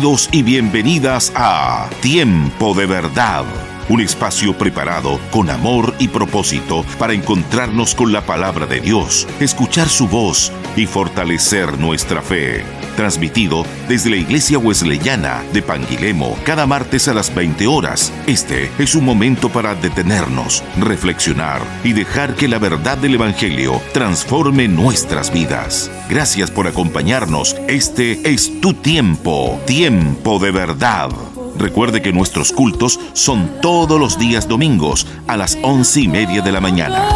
Bienvenidos y bienvenidas a Tiempo de Verdad, un espacio preparado con amor y propósito para encontrarnos con la palabra de Dios, escuchar su voz y fortalecer nuestra fe. Transmitido desde la Iglesia Wesleyana de Panguilemo cada martes a las 20 horas. Este es un momento para detenernos, reflexionar y dejar que la verdad del Evangelio transforme nuestras vidas. Gracias por acompañarnos. Este es tu tiempo, Tiempo de Verdad. Recuerde que nuestros cultos son todos los días domingos a las 11:30 de la mañana.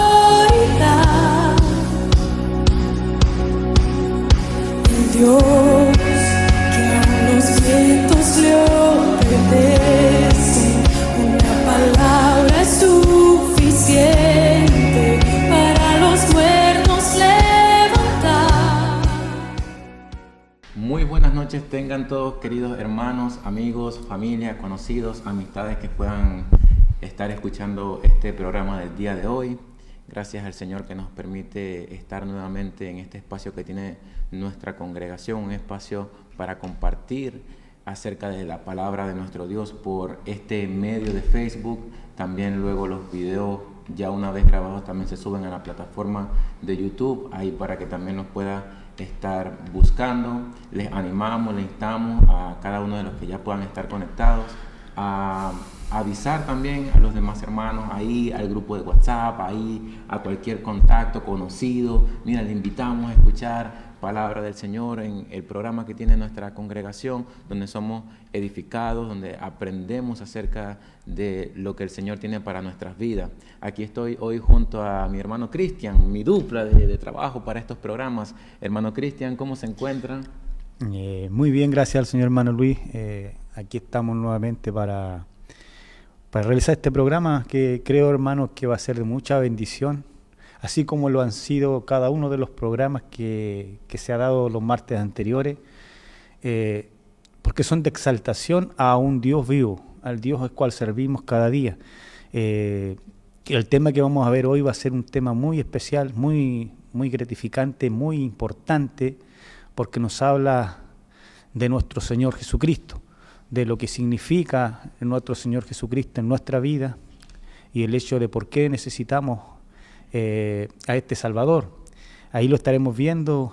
Dios, que a los vientos le obedecen, una palabra es suficiente para los muertos levantar. Muy buenas noches tengan todos, queridos hermanos, amigos, familia, conocidos, amistades que puedan estar escuchando este programa del día de hoy. Gracias al Señor que nos permite estar nuevamente en este espacio que tiene nuestra congregación, un espacio para compartir acerca de la palabra de nuestro Dios por este medio de Facebook. También luego los videos ya una vez grabados también se suben a la plataforma de YouTube, ahí para que también nos pueda estar buscando. Les animamos, les instamos a cada uno de los que ya puedan estar conectados a avisar también a los demás hermanos, ahí al grupo de WhatsApp, ahí a cualquier contacto conocido. Mira, le invitamos a escuchar palabra del Señor en el programa que tiene nuestra congregación, donde somos edificados, donde aprendemos acerca de lo que el Señor tiene para nuestras vidas. Aquí estoy hoy junto a mi hermano Cristian, mi dupla de trabajo para estos programas. Hermano Cristian, ¿cómo se encuentran? Muy bien, gracias al señor hermano Luis. Aquí estamos nuevamente para realizar este programa que creo, hermanos, que va a ser de mucha bendición, así como lo han sido cada uno de los programas que se ha dado los martes anteriores, porque son de exaltación a un Dios vivo, al Dios al cual servimos cada día. El tema que vamos a ver hoy va a ser un tema muy especial, muy gratificante, muy importante, porque nos habla de nuestro Señor Jesucristo, de lo que significa nuestro Señor Jesucristo en nuestra vida y el hecho de por qué necesitamos a este Salvador. Ahí lo estaremos viendo.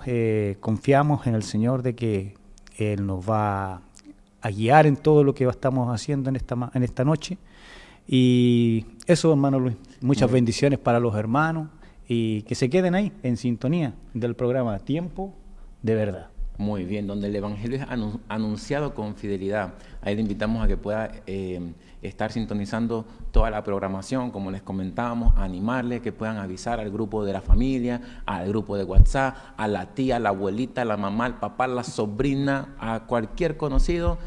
Confiamos en el Señor de que Él nos va a guiar en todo lo que estamos haciendo en esta noche. Y eso, hermano Luis, muchas bendiciones para los hermanos y que se queden ahí en sintonía del programa Tiempo de Verdad. Muy bien, donde el Evangelio es anunciado con fidelidad. Ahí le invitamos a que pueda estar sintonizando toda la programación, como les comentábamos, animarles que puedan avisar al grupo de la familia, al grupo de WhatsApp, a la tía, a la abuelita, a la mamá, al papá, a la sobrina, a cualquier conocido,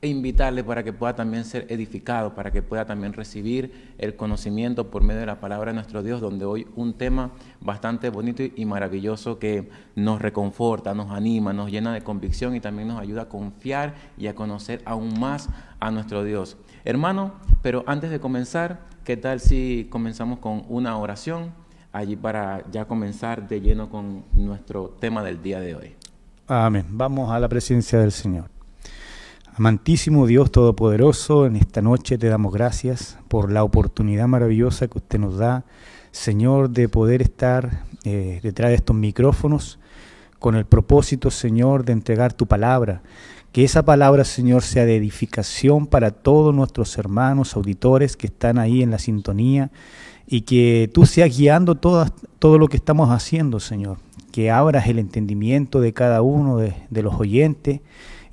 e invitarle para que pueda también ser edificado, para que pueda también recibir el conocimiento por medio de la palabra de nuestro Dios, donde hoy un tema bastante bonito y maravilloso que nos reconforta, nos anima, nos llena de convicción y también nos ayuda a confiar y a conocer aún más a nuestro Dios. Hermano, pero antes de comenzar, ¿qué tal si comenzamos con una oración allí para ya comenzar de lleno con nuestro tema del día de hoy? Amén. Vamos a la presencia del Señor. Amantísimo Dios Todopoderoso, en esta noche te damos gracias por la oportunidad maravillosa que usted nos da, Señor, de poder estar detrás de estos micrófonos con el propósito, Señor, de entregar tu palabra. Que esa palabra, Señor, sea de edificación para todos nuestros hermanos auditores que están ahí en la sintonía y que tú seas guiando todo lo que estamos haciendo, Señor. Que abras el entendimiento de cada uno de los oyentes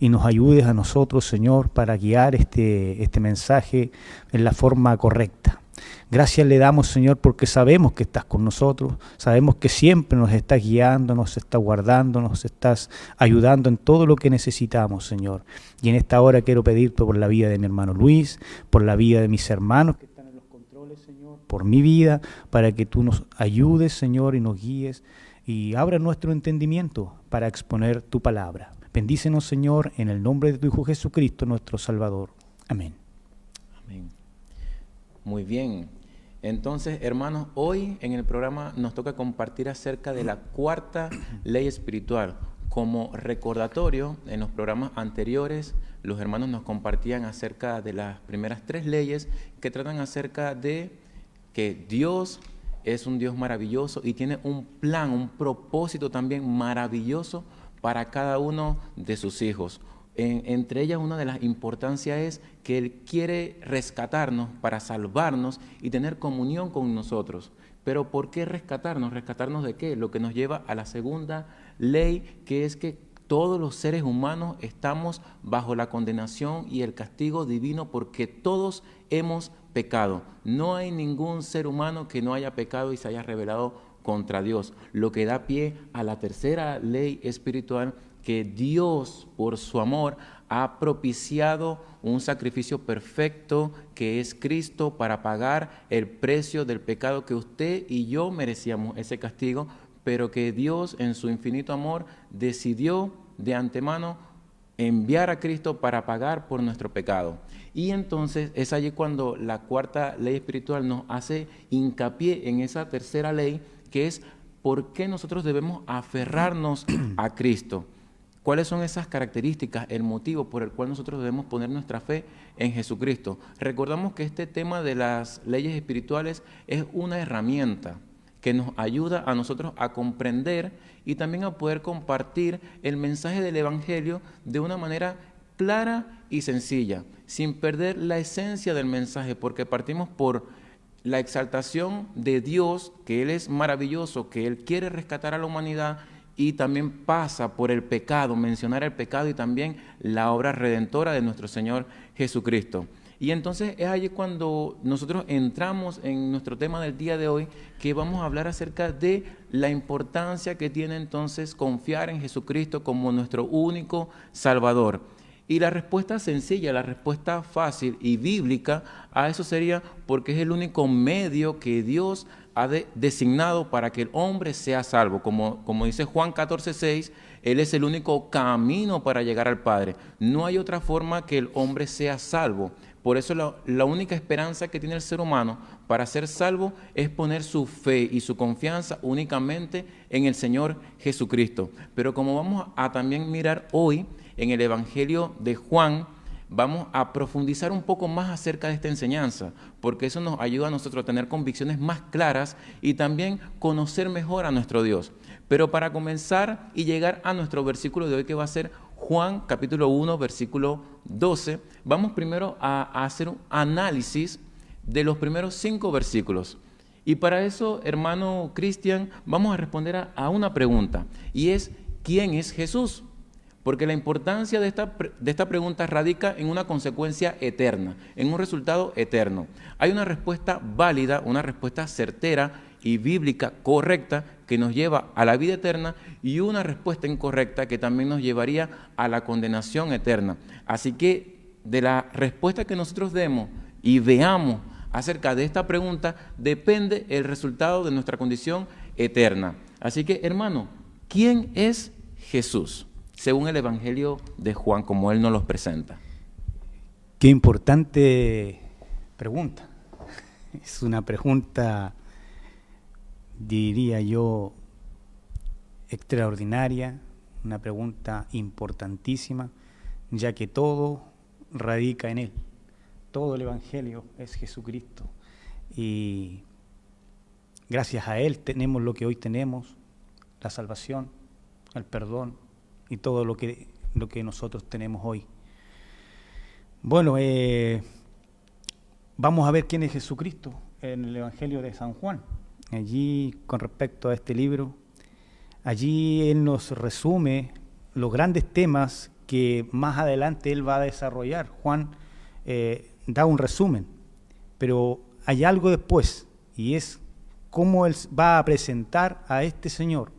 y nos ayudes a nosotros, Señor, para guiar este mensaje en la forma correcta. Gracias le damos, Señor, porque sabemos que estás con nosotros, sabemos que siempre nos estás guiando, nos estás guardando, nos estás ayudando en todo lo que necesitamos, Señor. Y en esta hora quiero pedirte por la vida de mi hermano Luis, por la vida de mis hermanos que están en los controles, Señor, por mi vida, para que tú nos ayudes, Señor, y nos guíes y abra nuestro entendimiento para exponer tu palabra. Bendícenos, Señor, en el nombre de tu Hijo Jesucristo, nuestro Salvador. Amén. Amén. Muy bien. Entonces, hermanos, hoy en el programa nos toca compartir acerca de la cuarta ley espiritual. Como recordatorio, en los programas anteriores, los hermanos nos compartían acerca de las primeras 3 leyes que tratan acerca de que Dios es un Dios maravilloso y tiene un plan, un propósito también maravilloso para cada uno de sus hijos. Entre ellas, una de las importancias es que Él quiere rescatarnos para salvarnos y tener comunión con nosotros. Pero ¿por qué rescatarnos? ¿Rescatarnos de qué? Lo que nos lleva a la segunda ley, que es que todos los seres humanos estamos bajo la condenación y el castigo divino porque todos hemos pecado. No hay ningún ser humano que no haya pecado y se haya rebelado contra Dios, lo que da pie a la tercera ley espiritual, que Dios, por su amor, ha propiciado un sacrificio perfecto que es Cristo para pagar el precio del pecado que usted y yo merecíamos, ese castigo, pero que Dios en su infinito amor decidió de antemano enviar a Cristo para pagar por nuestro pecado. Y entonces es allí cuando la cuarta ley espiritual nos hace hincapié en esa tercera ley, que es por qué nosotros debemos aferrarnos a Cristo. ¿Cuáles son esas características, el motivo por el cual nosotros debemos poner nuestra fe en Jesucristo? Recordamos que este tema de las leyes espirituales es una herramienta que nos ayuda a nosotros a comprender y también a poder compartir el mensaje del Evangelio de una manera clara y sencilla, sin perder la esencia del mensaje, porque partimos por la exaltación de Dios, que Él es maravilloso, que Él quiere rescatar a la humanidad, y también pasa por el pecado, mencionar el pecado y también la obra redentora de nuestro Señor Jesucristo. Y entonces es allí cuando nosotros entramos en nuestro tema del día de hoy, que vamos a hablar acerca de la importancia que tiene entonces confiar en Jesucristo como nuestro único Salvador. Y la respuesta sencilla, la respuesta fácil y bíblica a eso sería porque es el único medio que Dios ha designado para que el hombre sea salvo. Como dice Juan 14:6, Él es el único camino para llegar al Padre. No hay otra forma que el hombre sea salvo. Por eso la única esperanza que tiene el ser humano para ser salvo es poner su fe y su confianza únicamente en el Señor Jesucristo. Pero como vamos a también mirar hoy en el Evangelio de Juan, vamos a profundizar un poco más acerca de esta enseñanza, porque eso nos ayuda a nosotros a tener convicciones más claras y también conocer mejor a nuestro Dios. Pero para comenzar y llegar a nuestro versículo de hoy, que va a ser Juan capítulo 1, versículo 12, vamos primero a hacer un análisis de los primeros 5 versículos. Y para eso, hermano Cristian, vamos a responder a una pregunta, y es, ¿quién es Jesús? Porque la importancia de esta pregunta radica en una consecuencia eterna, en un resultado eterno. Hay una respuesta válida, una respuesta certera y bíblica correcta que nos lleva a la vida eterna, y una respuesta incorrecta que también nos llevaría a la condenación eterna. Así que de la respuesta que nosotros demos y veamos acerca de esta pregunta depende el resultado de nuestra condición eterna. Así que, hermano, ¿quién es Jesús? Según el Evangelio de Juan, como Él nos los presenta. Qué importante pregunta. Es una pregunta, diría yo, extraordinaria, una pregunta importantísima, ya que todo radica en Él. Todo el Evangelio es Jesucristo. Y gracias a Él tenemos lo que hoy tenemos, la salvación, el perdón, y todo lo que nosotros tenemos hoy. Bueno, vamos a ver quién es Jesucristo en el Evangelio de San Juan. Allí, con respecto a este libro, allí Él nos resume los grandes temas que más adelante Él va a desarrollar. Juan da un resumen, pero hay algo después, y es cómo Él va a presentar a este Señor.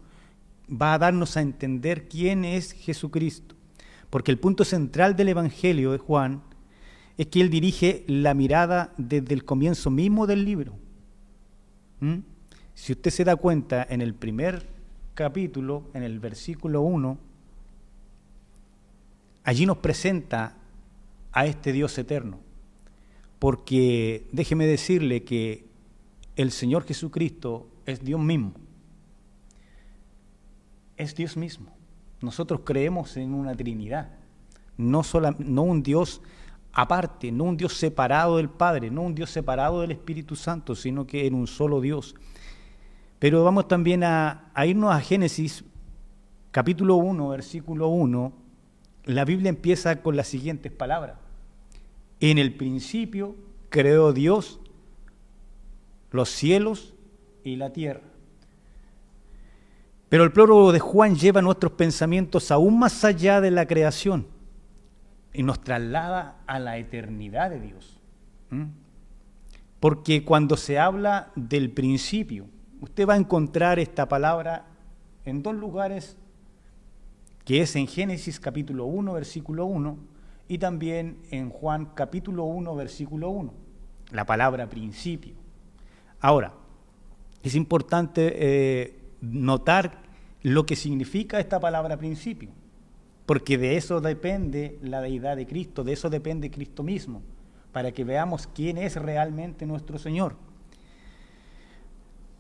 Va a darnos a entender quién es Jesucristo, porque el punto central del Evangelio de Juan es que él dirige la mirada desde el comienzo mismo del libro. Si usted se da cuenta, en el primer capítulo, en el versículo 1, allí nos presenta a este Dios eterno, porque déjeme decirle que el Señor Jesucristo es Dios mismo. Es Dios mismo. Nosotros creemos en una Trinidad, no un Dios aparte, no un Dios separado del Padre, no un Dios separado del Espíritu Santo, sino que en un solo Dios. Pero vamos también a irnos a Génesis, capítulo 1, versículo 1. La Biblia empieza con las siguientes palabras. En el principio creó Dios los cielos y la tierra. Pero el prólogo de Juan lleva nuestros pensamientos aún más allá de la creación y nos traslada a la eternidad de Dios. Porque cuando se habla del principio, usted va a encontrar esta palabra en dos lugares, que es en Génesis capítulo 1, versículo 1, y también en Juan capítulo 1, versículo 1, la palabra principio. Ahora, es importante notar lo que significa esta palabra principio, porque de eso depende la deidad de Cristo, de eso depende Cristo mismo, para que veamos quién es realmente nuestro Señor.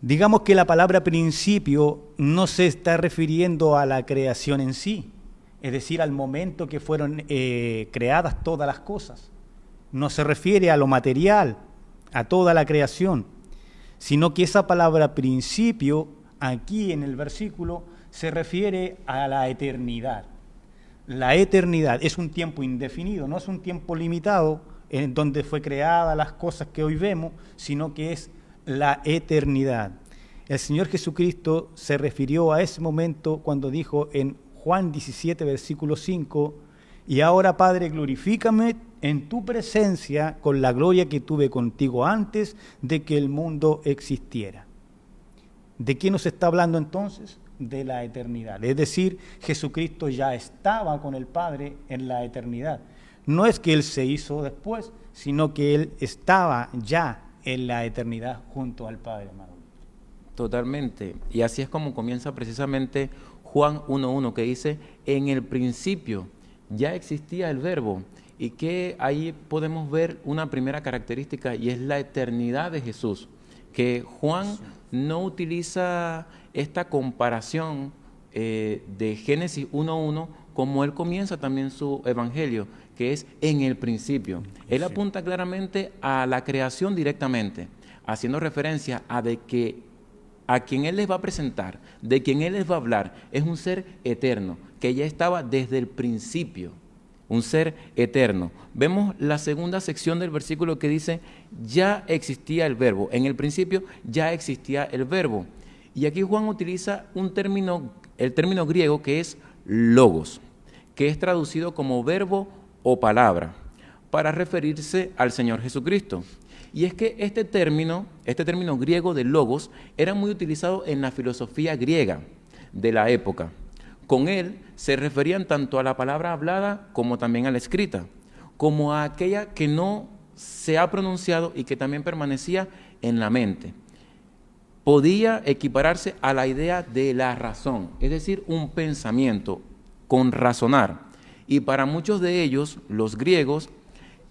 Digamos que la palabra principio no se está refiriendo a la creación en sí, es decir, al momento que fueron creadas todas las cosas. No se refiere a lo material, a toda la creación, sino que esa palabra principio, aquí en el versículo, se refiere a la eternidad. La eternidad es un tiempo indefinido, no es un tiempo limitado en donde fue creadas las cosas que hoy vemos, sino que es la eternidad. El Señor Jesucristo se refirió a ese momento cuando dijo en Juan 17, versículo 5, y ahora, Padre, glorifícame en tu presencia con la gloria que tuve contigo antes de que el mundo existiera. ¿De qué nos está hablando entonces? De la eternidad. Es decir, Jesucristo ya estaba con el Padre en la eternidad. No es que Él se hizo después, sino que Él estaba ya en la eternidad junto al Padre, hermano. Totalmente. Y así es como comienza precisamente Juan 1.1, que dice, en el principio ya existía el verbo, y que ahí podemos ver una primera característica, y es la eternidad de Jesús, que Juan no utiliza esta comparación de Génesis 1.1 como él comienza también su evangelio, que es en el principio. Él apunta claramente a la creación directamente, haciendo referencia a de que a quien él les va a presentar, de quien él les va a hablar, es un ser eterno, que ya estaba desde el principio, un ser eterno. Vemos la segunda sección del versículo que dice, ya existía el verbo. En el principio ya existía el verbo. Y aquí Juan utiliza el término griego que es logos, que es traducido como verbo o palabra, para referirse al Señor Jesucristo. Y es que este término griego de logos era muy utilizado en la filosofía griega de la época. Con él se referían tanto a la palabra hablada como también a la escrita, como a aquella que no se ha pronunciado y que también permanecía en la mente. Podía equipararse a la idea de la razón, es decir, un pensamiento con razonar. Y para muchos de ellos, los griegos,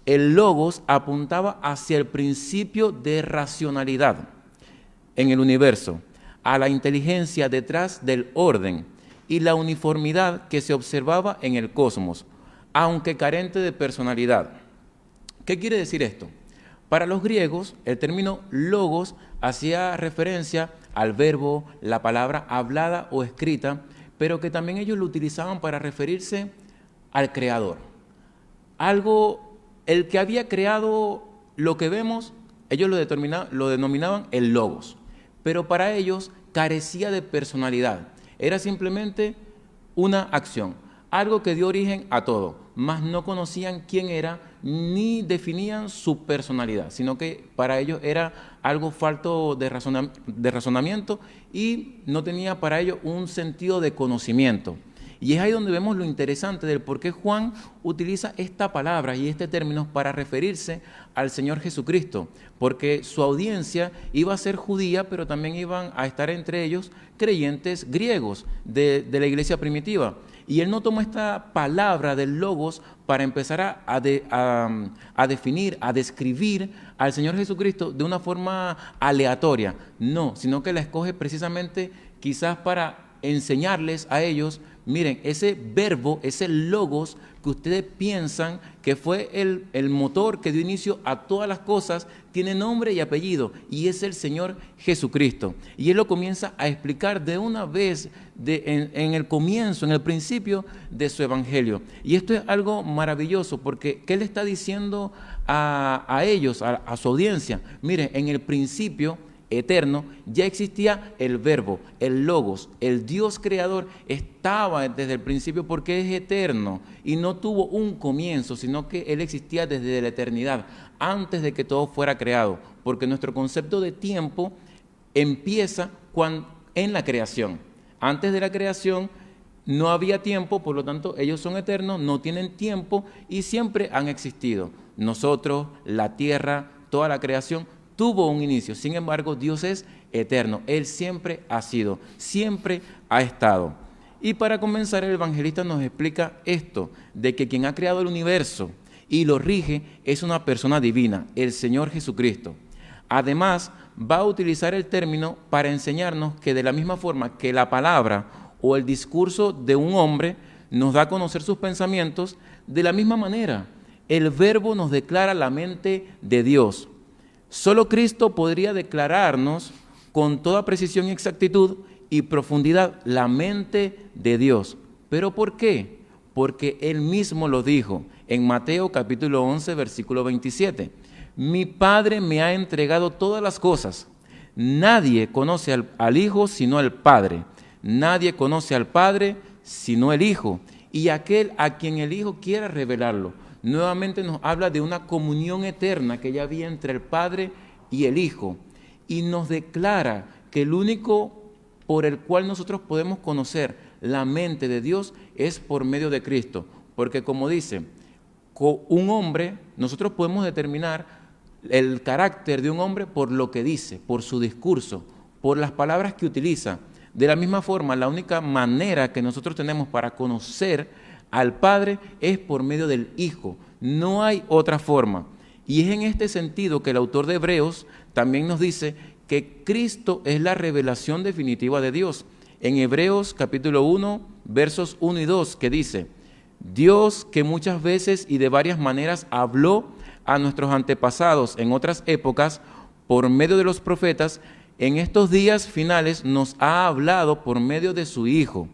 el logos apuntaba hacia el principio de racionalidad en el universo, a la inteligencia detrás del orden y la uniformidad que se observaba en el cosmos, aunque carente de personalidad. ¿Qué quiere decir esto? Para los griegos, el término logos hacía referencia al verbo, la palabra hablada o escrita, pero que también ellos lo utilizaban para referirse al Creador. El que había creado lo que vemos, ellos lo denominaban el logos, pero para ellos carecía de personalidad. Era simplemente una acción, algo que dio origen a todo, mas no conocían quién era ni definían su personalidad, sino que para ellos era algo falto de razonamiento y no tenía para ellos un sentido de conocimiento. Y es ahí donde vemos lo interesante del por qué Juan utiliza esta palabra y este término para referirse al Señor Jesucristo, porque su audiencia iba a ser judía, pero también iban a estar entre ellos creyentes griegos de la iglesia primitiva. Y él no tomó esta palabra del logos para empezar a definir, a describir al Señor Jesucristo de una forma aleatoria, no, sino que la escoge precisamente quizás para enseñarles a ellos miren, ese verbo, ese logos que ustedes piensan que fue el motor que dio inicio a todas las cosas, tiene nombre y apellido, y es el Señor Jesucristo. Y Él lo comienza a explicar de una vez en el comienzo, en el principio de su Evangelio. Y esto es algo maravilloso, porque ¿qué le está diciendo a ellos, a su audiencia? Miren, en el principio eterno ya existía el verbo, el logos, el Dios creador estaba desde el principio porque es eterno y no tuvo un comienzo, sino que Él existía desde la eternidad, antes de que todo fuera creado, porque nuestro concepto de tiempo empieza en la creación. Antes de la creación no había tiempo, por lo tanto ellos son eternos, no tienen tiempo y siempre han existido. Nosotros, la tierra, toda la creación tuvo un inicio. Sin embargo, Dios es eterno. Él siempre ha sido, siempre ha estado. Y para comenzar, el evangelista nos explica esto, de que quien ha creado el universo y lo rige es una persona divina, el Señor Jesucristo. Además, va a utilizar el término para enseñarnos que de la misma forma que la palabra o el discurso de un hombre nos da a conocer sus pensamientos, de la misma manera, el verbo nos declara la mente de Dios. Solo Cristo podría declararnos con toda precisión y exactitud y profundidad la mente de Dios. ¿Pero por qué? Porque Él mismo lo dijo en Mateo capítulo 11, versículo 27. Mi Padre me ha entregado todas las cosas. Nadie conoce al Hijo sino al Padre. Nadie conoce al Padre sino el Hijo, y aquel a quien el Hijo quiera revelarlo. Nuevamente nos habla de una comunión eterna que ya había entre el Padre y el Hijo, y nos declara que el único por el cual nosotros podemos conocer la mente de Dios es por medio de Cristo, porque como dice, con un hombre nosotros podemos determinar el carácter de un hombre por lo que dice, por su discurso, por las palabras que utiliza. De la misma forma, la única manera que nosotros tenemos para conocer al Padre es por medio del Hijo. No hay otra forma. Y es en este sentido que el autor de Hebreos también nos dice que Cristo es la revelación definitiva de Dios. En Hebreos capítulo 1, versos 1 y 2, que dice: Dios, que muchas veces y de varias maneras habló a nuestros antepasados en otras épocas por medio de los profetas, en estos días finales nos ha hablado por medio de su Hijo.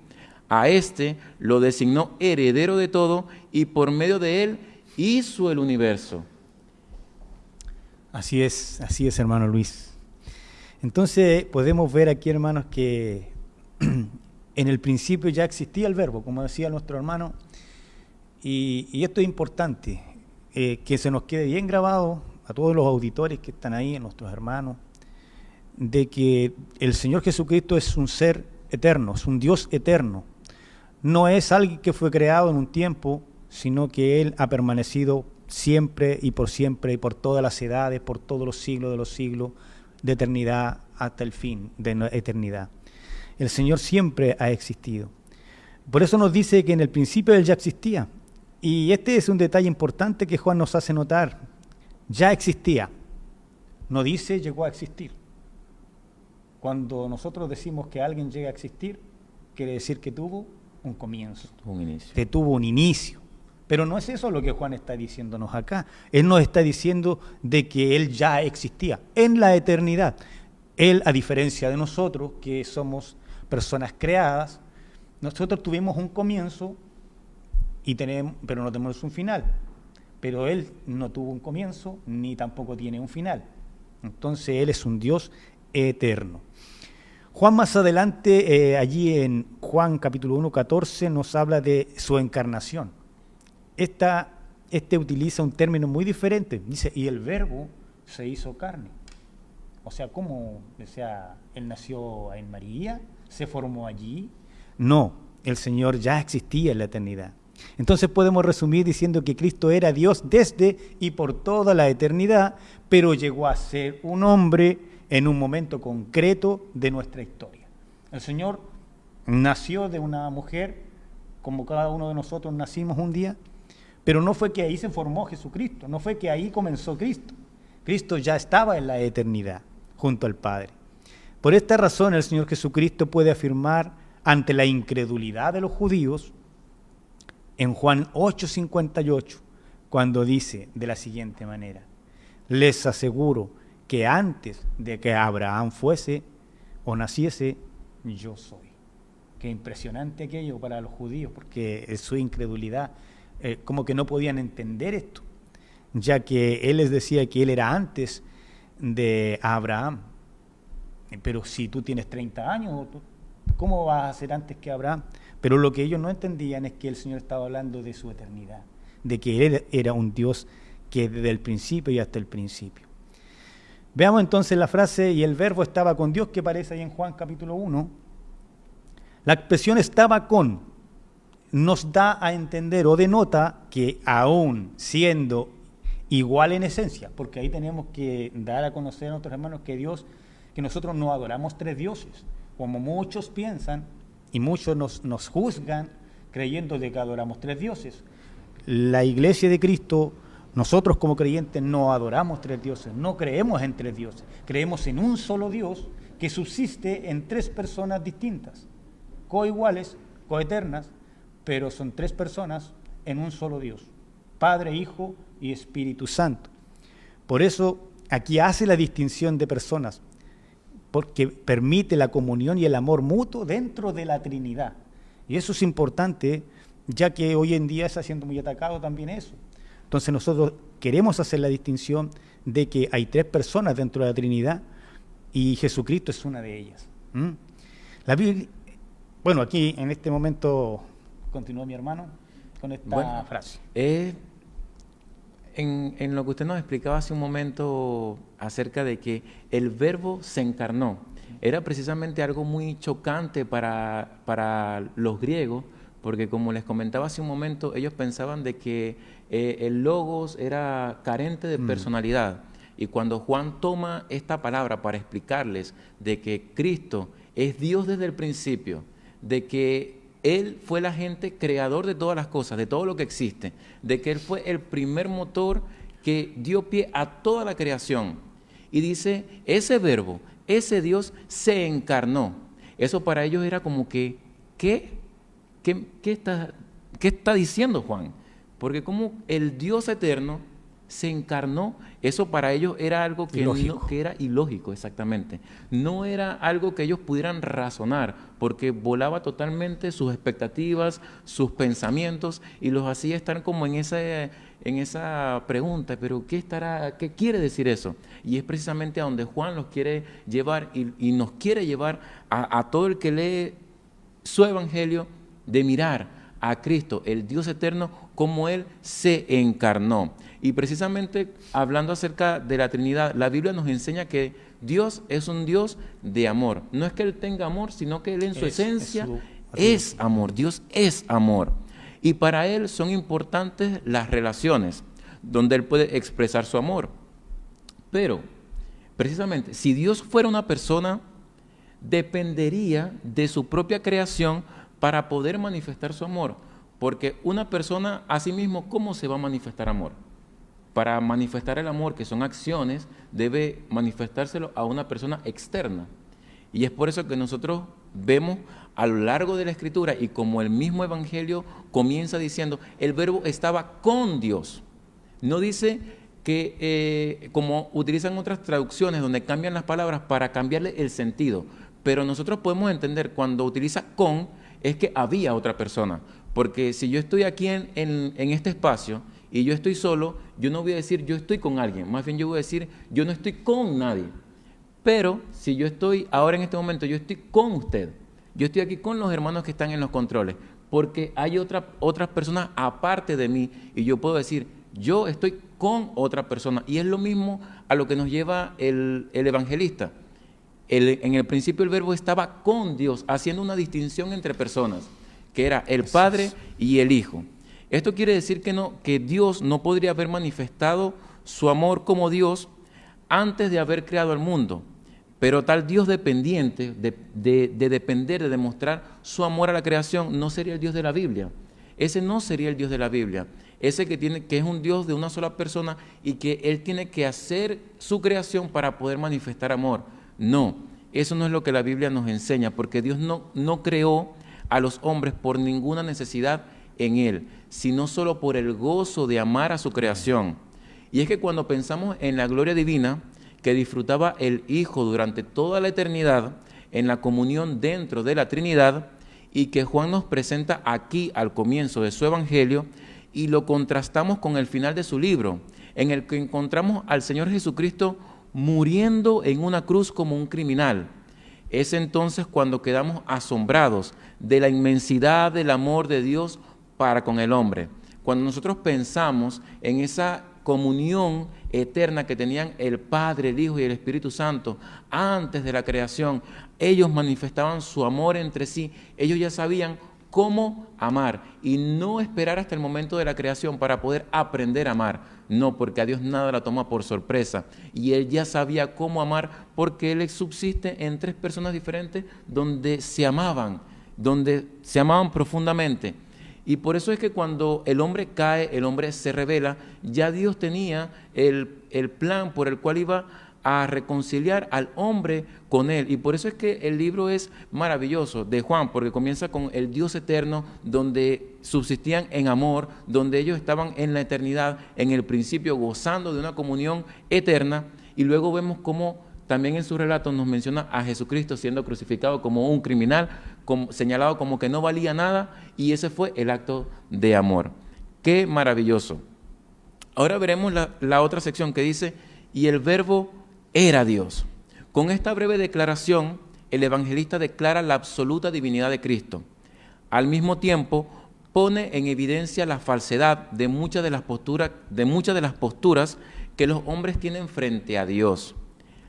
A este lo designó heredero de todo y por medio de él hizo el universo. Así es, hermano Luis. Entonces podemos ver aquí, hermanos, que en el principio ya existía el verbo, como decía nuestro hermano, y esto es importante, que se nos quede bien grabado a todos los auditores que están ahí, a nuestros hermanos, de que el Señor Jesucristo es un ser eterno, es un Dios eterno. No es alguien que fue creado en un tiempo, sino que Él ha permanecido siempre y por todas las edades, por todos los siglos de los siglos, de eternidad hasta el fin de la eternidad. El Señor siempre ha existido. Por eso nos dice que en el principio Él ya existía. Y este es un detalle importante que Juan nos hace notar. Ya existía. No dice llegó a existir. Cuando nosotros decimos que alguien llega a existir, quiere decir que tuvo un comienzo, Un inicio. que tuvo un inicio. Pero no es eso lo que Juan está diciéndonos acá. Él nos está diciendo de que Él ya existía en la eternidad. Él, a diferencia de nosotros, que somos personas creadas, nosotros tuvimos un comienzo, pero no tenemos un final. Pero Él no tuvo un comienzo, ni tampoco tiene un final. Entonces Él es un Dios eterno. Juan más adelante, allí en Juan capítulo 1, 14, nos habla de su encarnación. Este utiliza un término muy diferente. Dice, y el verbo se hizo carne. O sea, ¿cómo? O sea, ¿Él nació en María? ¿Se formó allí? No, el Señor ya existía en la eternidad. Entonces podemos resumir diciendo que Cristo era Dios desde y por toda la eternidad, pero llegó a ser un hombre en un momento concreto de nuestra historia. El Señor nació de una mujer, como cada uno de nosotros nacimos un día, pero no fue que ahí se formó Jesucristo, no fue que ahí comenzó Cristo. Cristo ya estaba en la eternidad, junto al Padre. Por esta razón el Señor Jesucristo puede afirmar ante la incredulidad de los judíos en Juan 8:58, cuando dice de la siguiente manera: les aseguro que antes de que Abraham fuese o naciese, yo soy. Qué impresionante aquello para los judíos, porque su incredulidad, como que no podían entender esto, ya que él les decía que él era antes de Abraham. Pero si tú tienes 30 años, ¿cómo vas a ser antes que Abraham? Pero lo que ellos no entendían es que el Señor estaba hablando de su eternidad, de que Él era un Dios que desde el principio y hasta el principio. Veamos entonces la frase, y el verbo estaba con Dios, que aparece ahí en Juan capítulo 1. La expresión estaba con nos da a entender o denota que aún siendo igual en esencia, porque ahí tenemos que dar a conocer a nuestros hermanos que nosotros no adoramos tres dioses, como muchos piensan y muchos nos juzgan creyendo de que adoramos tres dioses. La Iglesia de Cristo, nosotros como creyentes no adoramos tres dioses, no creemos en tres dioses, creemos en un solo Dios que subsiste en tres personas distintas, coiguales, coeternas, pero son tres personas en un solo Dios, Padre, Hijo y Espíritu Santo. Por eso aquí hace la distinción de personas, porque permite la comunión y el amor mutuo dentro de la Trinidad. Y eso es importante, ya que hoy en día está siendo muy atacado también eso. Entonces nosotros queremos hacer la distinción de que hay tres personas dentro de la Trinidad y Jesucristo es una de ellas. La Biblia, bueno, aquí en este momento continúa mi hermano con esta frase. En lo que usted nos explicaba hace un momento acerca de que el verbo se encarnó, era precisamente algo muy chocante para los griegos, porque como les comentaba hace un momento, ellos pensaban de que el logos era carente de personalidad. Y cuando Juan toma esta palabra para explicarles de que Cristo es Dios desde el principio, de que Él fue el agente creador de todas las cosas, de todo lo que existe, de que Él fue el primer motor que dio pie a toda la creación. Y dice, ese verbo, ese Dios se encarnó. Eso para ellos era como que, ¿qué está diciendo Juan? Porque como el Dios eterno se encarnó, eso para ellos era algo que era ilógico, exactamente. No era algo que ellos pudieran razonar, porque volaba totalmente sus expectativas, sus pensamientos, y los hacía estar como en esa pregunta, pero ¿qué quiere decir eso? Y es precisamente a donde Juan los quiere llevar y nos quiere llevar a todo el que lee su evangelio, de mirar a Cristo, el Dios eterno, como Él se encarnó. Y precisamente hablando acerca de la Trinidad, la Biblia nos enseña que Dios es un Dios de amor. No es que Él tenga amor, sino que Él en su esencia es amor. Dios es amor. Y para Él son importantes las relaciones, donde Él puede expresar su amor. Pero, precisamente, si Dios fuera una persona, dependería de su propia creación para poder manifestar su amor. Porque una persona a sí mismo, ¿cómo se va a manifestar amor? Para manifestar el amor, que son acciones, debe manifestárselo a una persona externa. Y es por eso que nosotros vemos a lo largo de la Escritura, y como el mismo Evangelio comienza diciendo, el verbo estaba con Dios. No dice que, como utilizan otras traducciones, donde cambian las palabras para cambiarle el sentido. Pero nosotros podemos entender, cuando utiliza con, es que había otra persona. Porque si yo estoy aquí en este espacio, y yo estoy solo, yo no voy a decir yo estoy con alguien, más bien yo voy a decir yo no estoy con nadie. Pero si yo estoy ahora en este momento, yo estoy con usted, yo estoy aquí con los hermanos que están en los controles, porque hay otras personas aparte de mí, y yo puedo decir yo estoy con otra persona. Y es lo mismo a lo que nos lleva el evangelista. En el principio el verbo estaba con Dios, haciendo una distinción entre personas, que era el Padre y el Hijo. Esto quiere decir que Dios no podría haber manifestado su amor como Dios antes de haber creado el mundo. Pero tal Dios dependiente, de depender, de demostrar su amor a la creación, no sería el Dios de la Biblia. Ese no sería el Dios de la Biblia. Ese que es un Dios de una sola persona y que Él tiene que hacer su creación para poder manifestar amor. No, eso no es lo que la Biblia nos enseña, porque Dios no creó a los hombres por ninguna necesidad en Él, sino solo por el gozo de amar a su creación. Y es que cuando pensamos en la gloria divina que disfrutaba el Hijo durante toda la eternidad, en la comunión dentro de la Trinidad, y que Juan nos presenta aquí al comienzo de su Evangelio, y lo contrastamos con el final de su libro, en el que encontramos al Señor Jesucristo muriendo en una cruz como un criminal. Es entonces cuando quedamos asombrados de la inmensidad del amor de Dios para con el hombre. Cuando nosotros pensamos en esa comunión eterna que tenían el Padre, el Hijo y el Espíritu Santo antes de la creación, ellos manifestaban su amor entre sí, ellos ya sabían cómo amar y no esperar hasta el momento de la creación para poder aprender a amar. No, porque a Dios nada la toma por sorpresa y Él ya sabía cómo amar porque Él subsiste en tres personas diferentes donde se amaban profundamente. Y por eso es que cuando el hombre cae, el hombre se rebela, ya Dios tenía el plan por el cual iba a reconciliar al hombre con Él. Y por eso es que el libro es maravilloso de Juan, porque comienza con el Dios eterno, donde subsistían en amor, donde ellos estaban en la eternidad, en el principio, gozando de una comunión eterna. Y luego vemos cómo también en su relato nos menciona a Jesucristo siendo crucificado como un criminal, señalado como que no valía nada, y ese fue el acto de amor. ¡Qué maravilloso! Ahora veremos la otra sección que dice, y el verbo era Dios. Con esta breve declaración, el evangelista declara la absoluta divinidad de Cristo. Al mismo tiempo, pone en evidencia la falsedad de muchas de las posturas que los hombres tienen frente a Dios.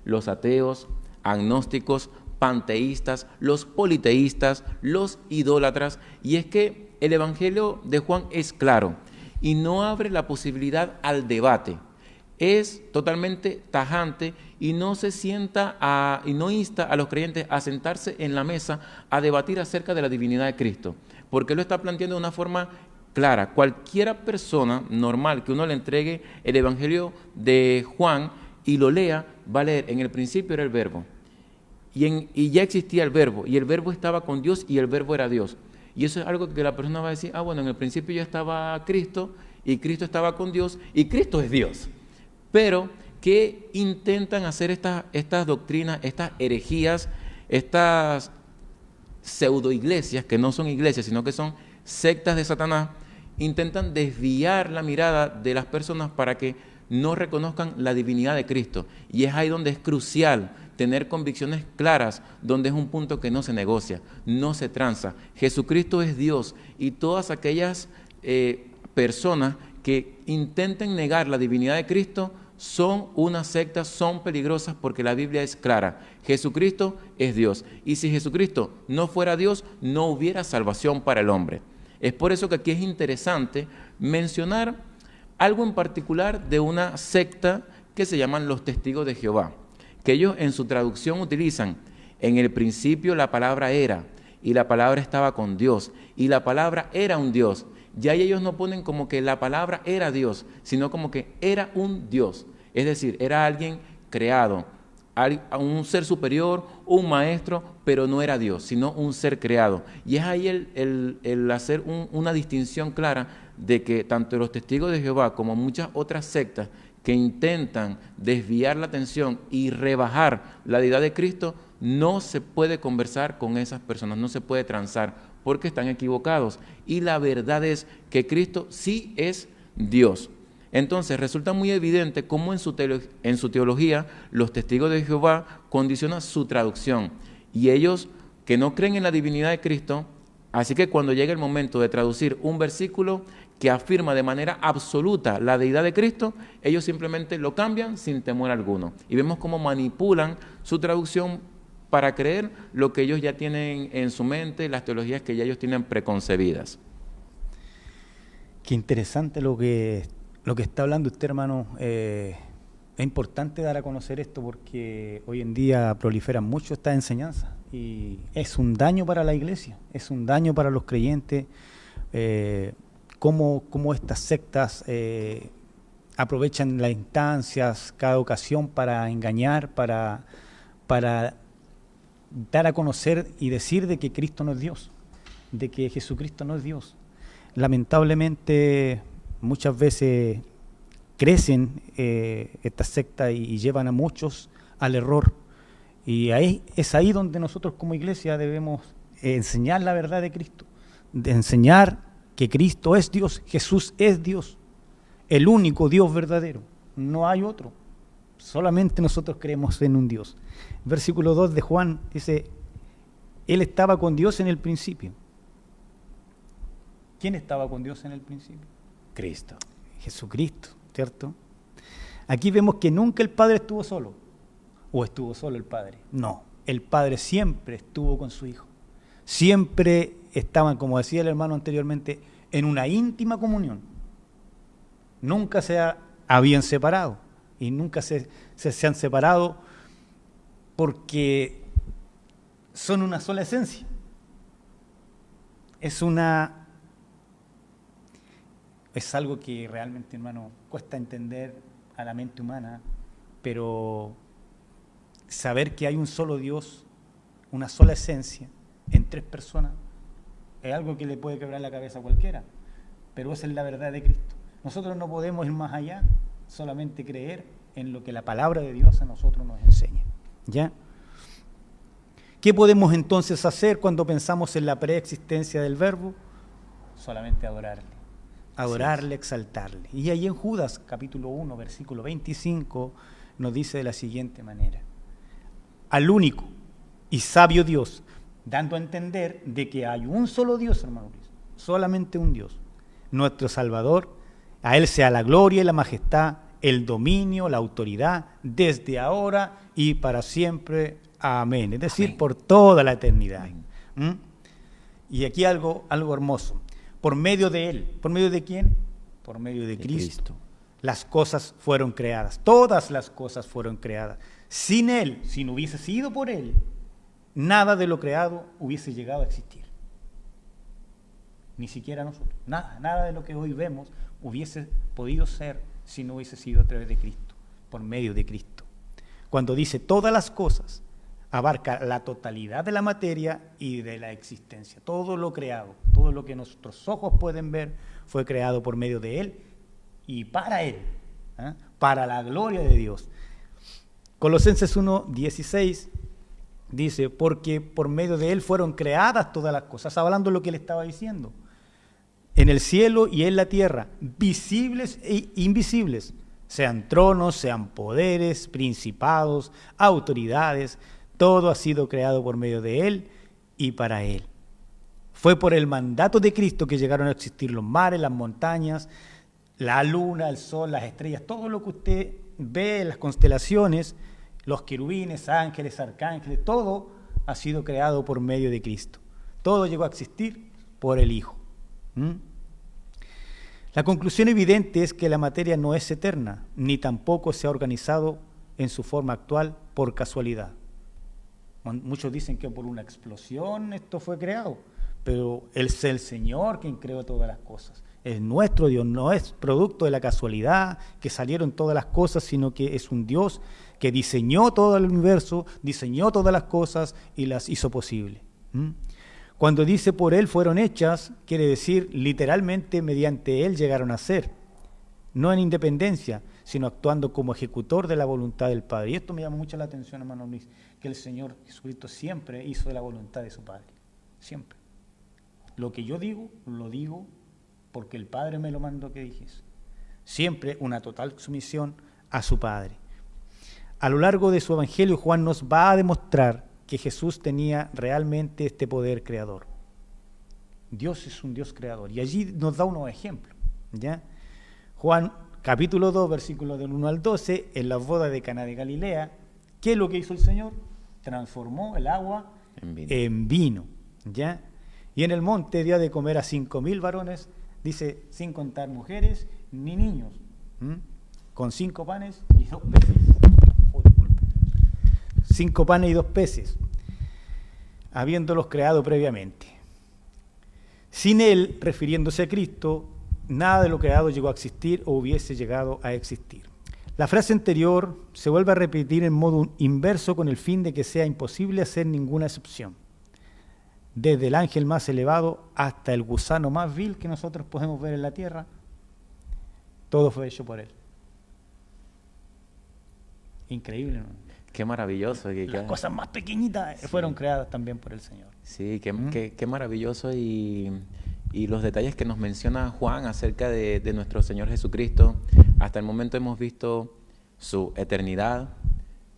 Los ateos, agnósticos, panteístas, los politeístas, los idólatras. Y es que el Evangelio de Juan es claro y no abre la posibilidad al debate. Es totalmente tajante y no insta a los creyentes a sentarse en la mesa a debatir acerca de la divinidad de Cristo, porque lo está planteando de una forma clara. Cualquiera persona normal que uno le entregue el Evangelio de Juan y lo lea, va a leer, en el principio era el verbo, y ya existía el verbo, y el verbo estaba con Dios y el verbo era Dios. Y eso es algo que la persona va a decir, bueno, en el principio ya estaba Cristo, y Cristo estaba con Dios, y Cristo es Dios. Pero, ¿qué intentan hacer estas doctrinas, estas herejías, estas pseudoiglesias, que no son iglesias, sino que son sectas de Satanás? Intentan desviar la mirada de las personas para que no reconozcan la divinidad de Cristo. Y es ahí donde es crucial tener convicciones claras, donde es un punto que no se negocia, no se tranza. Jesucristo es Dios, y todas aquellas personas que intenten negar la divinidad de Cristo son una secta, son peligrosas, porque la Biblia es clara. Jesucristo es Dios, y si Jesucristo no fuera Dios, no hubiera salvación para el hombre. Es por eso que aquí es interesante mencionar algo en particular de una secta que se llaman los Testigos de Jehová, que ellos en su traducción utilizan, en el principio la palabra era, y la palabra estaba con Dios, y la palabra era un Dios. Ya ellos no ponen como que la palabra era Dios, sino como que era un Dios. Es decir, era alguien creado, un ser superior, un maestro, pero no era Dios, sino un ser creado. Y es ahí el hacer una distinción clara de que tanto los Testigos de Jehová como muchas otras sectas que intentan desviar la atención y rebajar la deidad de Cristo, no se puede conversar con esas personas, no se puede transar, porque están equivocados. Y la verdad es que Cristo sí es Dios. Entonces resulta muy evidente cómo en su teología los Testigos de Jehová condicionan su traducción. Y ellos que no creen en la divinidad de Cristo, así que cuando llega el momento de traducir un versículo que afirma de manera absoluta la deidad de Cristo, ellos simplemente lo cambian sin temor alguno. Y vemos cómo manipulan su traducción para creer lo que ellos ya tienen en su mente, las teologías que ya ellos tienen preconcebidas. Qué interesante lo que está hablando usted, hermano. Es importante dar a conocer esto porque hoy en día proliferan mucho esta enseñanza y es un daño para la iglesia, es un daño para los creyentes. Cómo estas sectas aprovechan las instancias, cada ocasión para engañar, para dar a conocer y decir de que Cristo no es Dios, de que Jesucristo no es Dios. Lamentablemente muchas veces crecen estas sectas y llevan a muchos al error. Y es ahí donde nosotros como iglesia debemos enseñar la verdad de Cristo, de enseñar que Cristo es Dios, Jesús es Dios, el único Dios verdadero, no hay otro. Solamente nosotros creemos en un Dios. Versículo 2 de Juan dice, Él estaba con Dios en el principio. ¿Quién estaba con Dios en el principio? Cristo. Jesucristo, ¿cierto? Aquí vemos que nunca el Padre estuvo solo. ¿O estuvo solo el Padre? No, el Padre siempre estuvo con su Hijo. Siempre estaban, como decía el hermano anteriormente, en una íntima comunión. Nunca habían separado. Y nunca se han separado porque son una sola esencia. Es algo que realmente, hermano, cuesta entender a la mente humana, pero saber que hay un solo Dios, una sola esencia, en tres personas, es algo que le puede quebrar la cabeza a cualquiera, pero esa es la verdad de Cristo. Nosotros no podemos ir más allá, solamente creer en lo que la palabra de Dios a nosotros nos enseña. ¿Ya? ¿Qué podemos entonces hacer cuando pensamos en la preexistencia del Verbo? Solamente adorarle, exaltarle. Y ahí en Judas, capítulo 1, versículo 25, nos dice de la siguiente manera: al único y sabio Dios, dando a entender de que hay un solo Dios, hermano Luis, solamente un Dios, nuestro Salvador, a Él sea la gloria y la majestad, el dominio, la autoridad, desde ahora y para siempre. Amén. Es decir, amén, por toda la eternidad. Y aquí algo hermoso. Por medio de Él. ¿Por medio de quién? Por medio de Cristo. Las cosas fueron creadas. Todas las cosas fueron creadas. Sin Él, si no hubiese sido por Él, nada de lo creado hubiese llegado a existir. Ni siquiera nosotros. Nada de lo que hoy vemos hubiese podido ser si no hubiese sido a través de Cristo, por medio de Cristo. Cuando dice todas las cosas, abarca la totalidad de la materia y de la existencia. Todo lo creado, todo lo que nuestros ojos pueden ver, fue creado por medio de Él y para Él, para la gloria de Dios. Colosenses 1:16 dice, porque por medio de Él fueron creadas todas las cosas, hablando de lo que Él estaba diciendo, en el cielo y en la tierra, visibles e invisibles, sean tronos, sean poderes, principados, autoridades, todo ha sido creado por medio de Él y para Él. Fue por el mandato de Cristo que llegaron a existir los mares, las montañas, la luna, el sol, las estrellas, todo lo que usted ve en las constelaciones, los querubines, ángeles, arcángeles, todo ha sido creado por medio de Cristo. Todo llegó a existir por el Hijo. La conclusión evidente es que la materia no es eterna, ni tampoco se ha organizado en su forma actual por casualidad. Muchos dicen que por una explosión esto fue creado, pero es el Señor quien creó todas las cosas. Es nuestro Dios, no es producto de la casualidad que salieron todas las cosas, sino que es un Dios que diseñó todo el universo, diseñó todas las cosas y las hizo posible. Cuando dice por Él fueron hechas, quiere decir literalmente mediante Él llegaron a ser, no en independencia, sino actuando como ejecutor de la voluntad del Padre. Y esto me llama mucho la atención, hermano Luis, que el Señor Jesucristo siempre hizo de la voluntad de su Padre, siempre. Lo que yo digo, lo digo porque el Padre me lo mandó que dijese. Siempre una total sumisión a su Padre. A lo largo de su Evangelio, Juan nos va a demostrar que Jesús tenía realmente este poder creador. Dios es un Dios creador. Y allí nos da unos ejemplos, ¿ya? Juan, capítulo 2, versículos del 1 al 12, en la boda de Caná de Galilea, ¿qué es lo que hizo el Señor? Transformó el agua en vino, ¿ya? Y en el monte dio de comer a 5,000 varones, dice, sin contar mujeres ni niños, con 5 panes y 2 peces. 5 panes y 2 peces, habiéndolos creado previamente. Sin Él, refiriéndose a Cristo, nada de lo creado llegó a existir o hubiese llegado a existir. La frase anterior se vuelve a repetir en modo inverso con el fin de que sea imposible hacer ninguna excepción. Desde el ángel más elevado hasta el gusano más vil que nosotros podemos ver en la tierra, todo fue hecho por él. Increíble, ¿no? Qué maravilloso. Las cosas más pequeñitas fueron creadas también por el Señor. Sí, qué maravilloso y los detalles que nos menciona Juan acerca de nuestro Señor Jesucristo. Hasta el momento hemos visto su eternidad,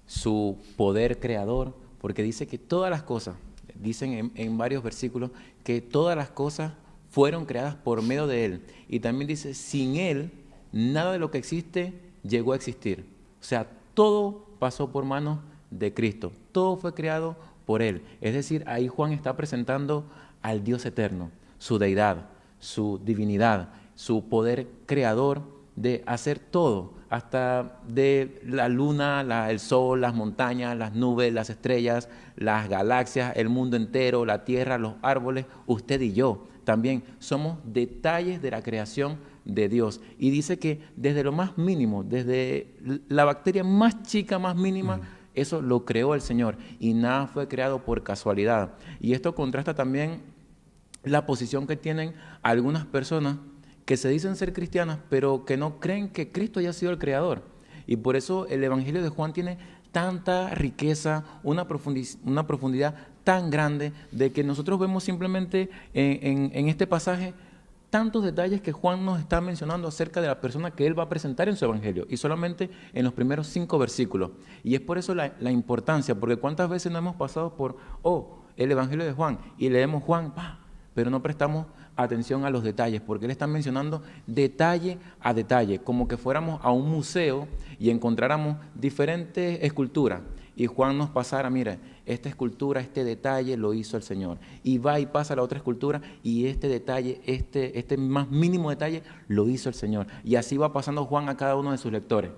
su poder creador, porque dice que todas las cosas, dicen en varios versículos, que todas las cosas fueron creadas por medio de Él. Y también dice, sin Él, nada de lo que existe llegó a existir. O sea, todo pasó por manos de Cristo. Todo fue creado por Él. Es decir, ahí Juan está presentando al Dios eterno, su deidad, su divinidad, su poder creador de hacer todo, hasta de la luna, el sol, las montañas, las nubes, las estrellas, las galaxias, el mundo entero, la tierra, los árboles, usted y yo también somos detalles de la creación de Dios. Y dice que desde lo más mínimo, desde la bacteria más chica, más mínima, eso lo creó el Señor y nada fue creado por casualidad. Y esto contrasta también la posición que tienen algunas personas que se dicen ser cristianas, pero que no creen que Cristo haya sido el creador. Y por eso el Evangelio de Juan tiene tanta riqueza, una profundidad tan grande, de que nosotros vemos simplemente en este pasaje tantos detalles que Juan nos está mencionando acerca de la persona que él va a presentar en su Evangelio, y solamente en los primeros 5 versículos. Y es por eso la importancia, porque cuántas veces no hemos pasado por, el Evangelio de Juan, y leemos Juan, pero no prestamos atención a los detalles, porque él está mencionando detalle a detalle, como que fuéramos a un museo y encontráramos diferentes esculturas, y Juan nos pasara, mira, esta escultura, este detalle lo hizo el Señor, y va y pasa a la otra escultura, y este detalle, este más mínimo detalle lo hizo el Señor, y así va pasando Juan a cada uno de sus lectores,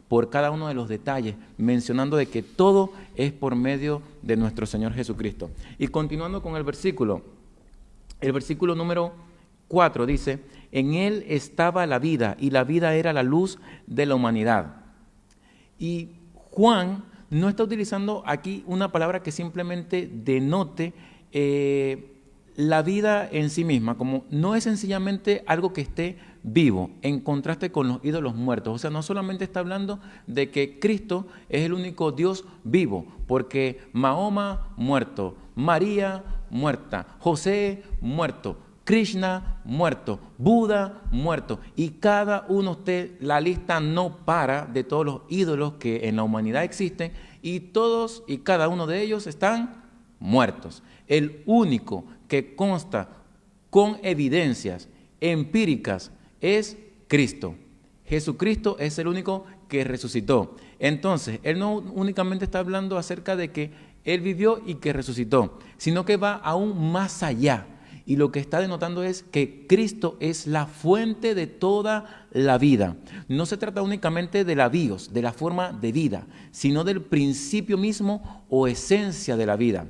por cada uno de los detalles, mencionando de que todo es por medio de nuestro Señor Jesucristo. Y continuando con el versículo número 4 dice, en Él estaba la vida, y la vida era la luz de la humanidad. Y Juan no está utilizando aquí una palabra que simplemente denote la vida en sí misma, como no es sencillamente algo que esté vivo, en contraste con los ídolos muertos. O sea, no solamente está hablando de que Cristo es el único Dios vivo, porque Mahoma muerto, María muerta, José muerto, Krishna muerto, Buda muerto, y cada uno, la lista no para de todos los ídolos que en la humanidad existen, y todos y cada uno de ellos están muertos. El único que consta con evidencias empíricas es Cristo. Jesucristo es el único que resucitó. Entonces, Él no únicamente está hablando acerca de que Él vivió y que resucitó, sino que va aún más allá. Y lo que está denotando es que Cristo es la fuente de toda la vida. No se trata únicamente de la bios, de la forma de vida, sino del principio mismo o esencia de la vida.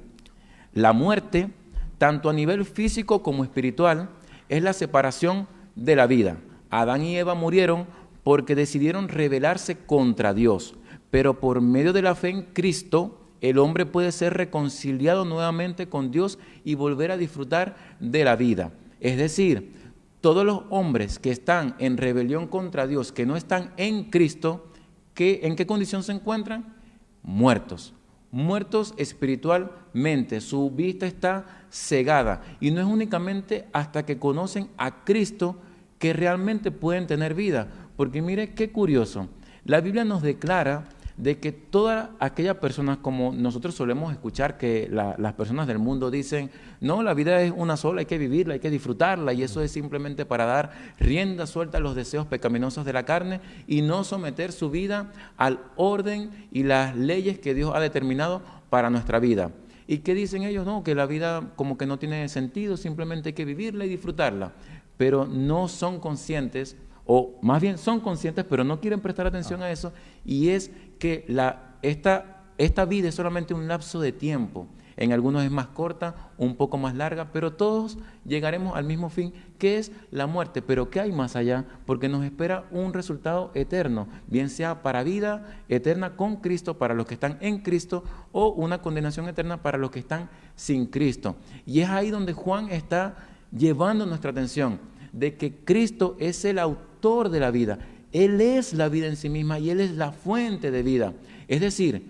La muerte, tanto a nivel físico como espiritual, es la separación de la vida. Adán y Eva murieron porque decidieron rebelarse contra Dios, pero por medio de la fe en Cristo, el hombre puede ser reconciliado nuevamente con Dios y volver a disfrutar de la vida. Es decir, todos los hombres que están en rebelión contra Dios, que no están en Cristo, ¿en qué condición se encuentran? Muertos espiritualmente, su vista está cegada, y no es únicamente hasta que conocen a Cristo que realmente pueden tener vida, porque mire qué curioso, la Biblia nos declara de que todas aquellas personas, como nosotros solemos escuchar que las personas del mundo dicen, no, la vida es una sola, hay que vivirla, hay que disfrutarla, y eso es simplemente para dar rienda suelta a los deseos pecaminosos de la carne y no someter su vida al orden y las leyes que Dios ha determinado para nuestra vida. ¿Y qué dicen ellos? No, que la vida como que no tiene sentido, simplemente hay que vivirla y disfrutarla, pero no son conscientes, o más bien son conscientes, pero no quieren prestar atención a eso, y es que esta vida es solamente un lapso de tiempo. en algunos es más corta, un poco más larga, pero todos llegaremos al mismo fin, que es la muerte. Pero ¿qué hay más allá? Porque nos espera un resultado eterno, bien sea para vida eterna con Cristo, para los que están en Cristo, o una condenación eterna para los que están sin Cristo. Y es ahí donde Juan está llevando nuestra atención, de que Cristo es el autor de la vida. Él es la vida en sí misma y Él es la fuente de vida. Es decir,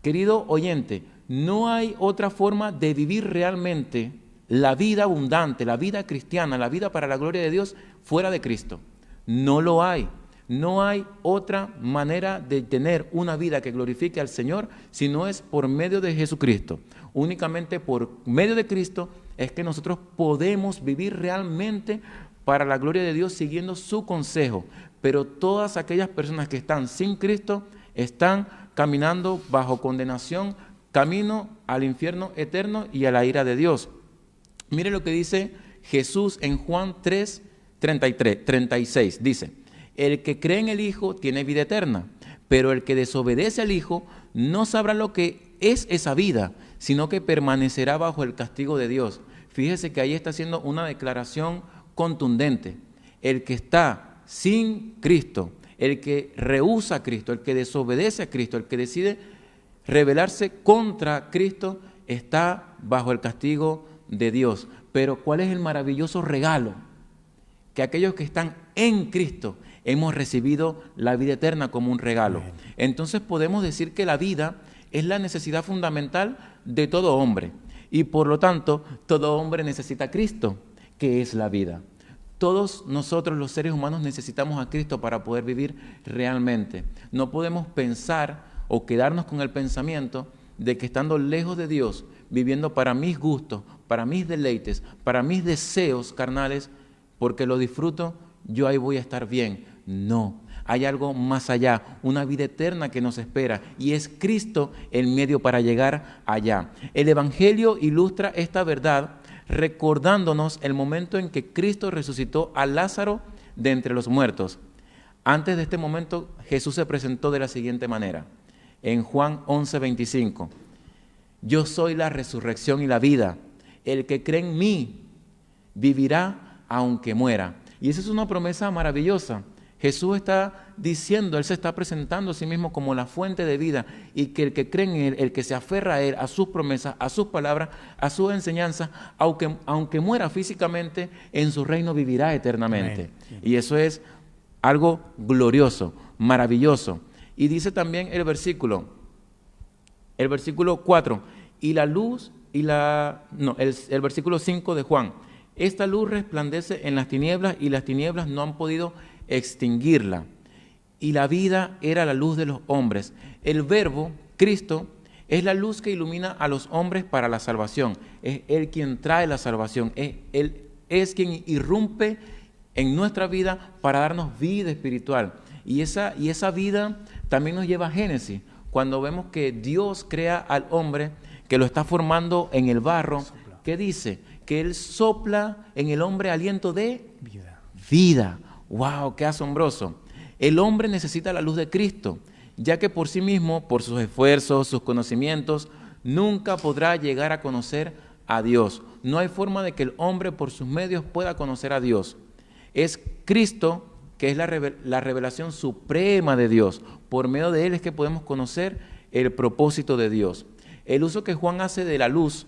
querido oyente, no hay otra forma de vivir realmente la vida abundante, la vida cristiana, la vida para la gloria de Dios fuera de Cristo. No lo hay. No hay otra manera de tener una vida que glorifique al Señor si no es por medio de Jesucristo. Únicamente por medio de Cristo es que nosotros podemos vivir realmente para la gloria de Dios siguiendo su consejo. Pero todas aquellas personas que están sin Cristo están caminando bajo condenación, camino al infierno eterno y a la ira de Dios. Mire lo que dice Jesús en Juan 3, 36. Dice: el que cree en el Hijo tiene vida eterna, pero el que desobedece al Hijo no sabrá lo que es esa vida, sino que permanecerá bajo el castigo de Dios. Fíjese que ahí está haciendo una declaración contundente. El que está sin Cristo, el que rehúsa a Cristo, el que desobedece a Cristo, el que decide rebelarse contra Cristo, está bajo el castigo de Dios. Pero ¿cuál es el maravilloso regalo? Que aquellos que están en Cristo hemos recibido la vida eterna como un regalo. Entonces podemos decir que la vida es la necesidad fundamental de todo hombre. Y por lo tanto, todo hombre necesita a Cristo, que es la vida. Todos nosotros los seres humanos necesitamos a Cristo para poder vivir realmente. No podemos pensar o quedarnos con el pensamiento de que estando lejos de Dios, viviendo para mis gustos, para mis deleites, para mis deseos carnales, porque lo disfruto, yo ahí voy a estar bien. No, hay algo más allá, una vida eterna que nos espera, y es Cristo el medio para llegar allá. El Evangelio ilustra esta verdad recordándonos el momento en que Cristo resucitó a Lázaro de entre los muertos. Antes de este momento, Jesús se presentó de la siguiente manera. En Juan 11:25, yo soy la resurrección y la vida. El que cree en mí vivirá aunque muera. Y esa es una promesa maravillosa. Jesús está diciendo, Él se está presentando a sí mismo como la fuente de vida, y que el que cree en Él, el que se aferra a Él, a sus promesas, a sus palabras, a sus enseñanzas, aunque muera físicamente, en su reino vivirá eternamente. Amén. Y eso es algo glorioso, maravilloso. Y dice también el versículo 4, y la luz, el versículo 5 de Juan, esta luz resplandece en las tinieblas y las tinieblas no han podido extinguirla. Y la vida era la luz de los hombres. El Verbo, Cristo, es la luz que ilumina a los hombres para la salvación. Es Él quien trae la salvación. Él es quien irrumpe en nuestra vida para darnos vida espiritual. Y esa vida también nos lleva a Génesis, cuando vemos que Dios crea al hombre, que lo está formando en el barro. ¿Qué dice? Que Él sopla en el hombre aliento de vida. ¡Wow! ¡Qué asombroso! El hombre necesita la luz de Cristo, ya que por sí mismo, por sus esfuerzos, sus conocimientos, nunca podrá llegar a conocer a Dios. No hay forma de que el hombre por sus medios pueda conocer a Dios. Es Cristo, que es la revelación suprema de Dios. Por medio de Él es que podemos conocer el propósito de Dios. El uso que Juan hace de la luz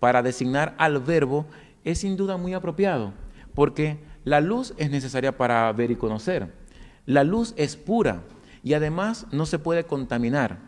para designar al Verbo es sin duda muy apropiado, porque la luz es necesaria para ver y conocer. La luz es pura y además no se puede contaminar.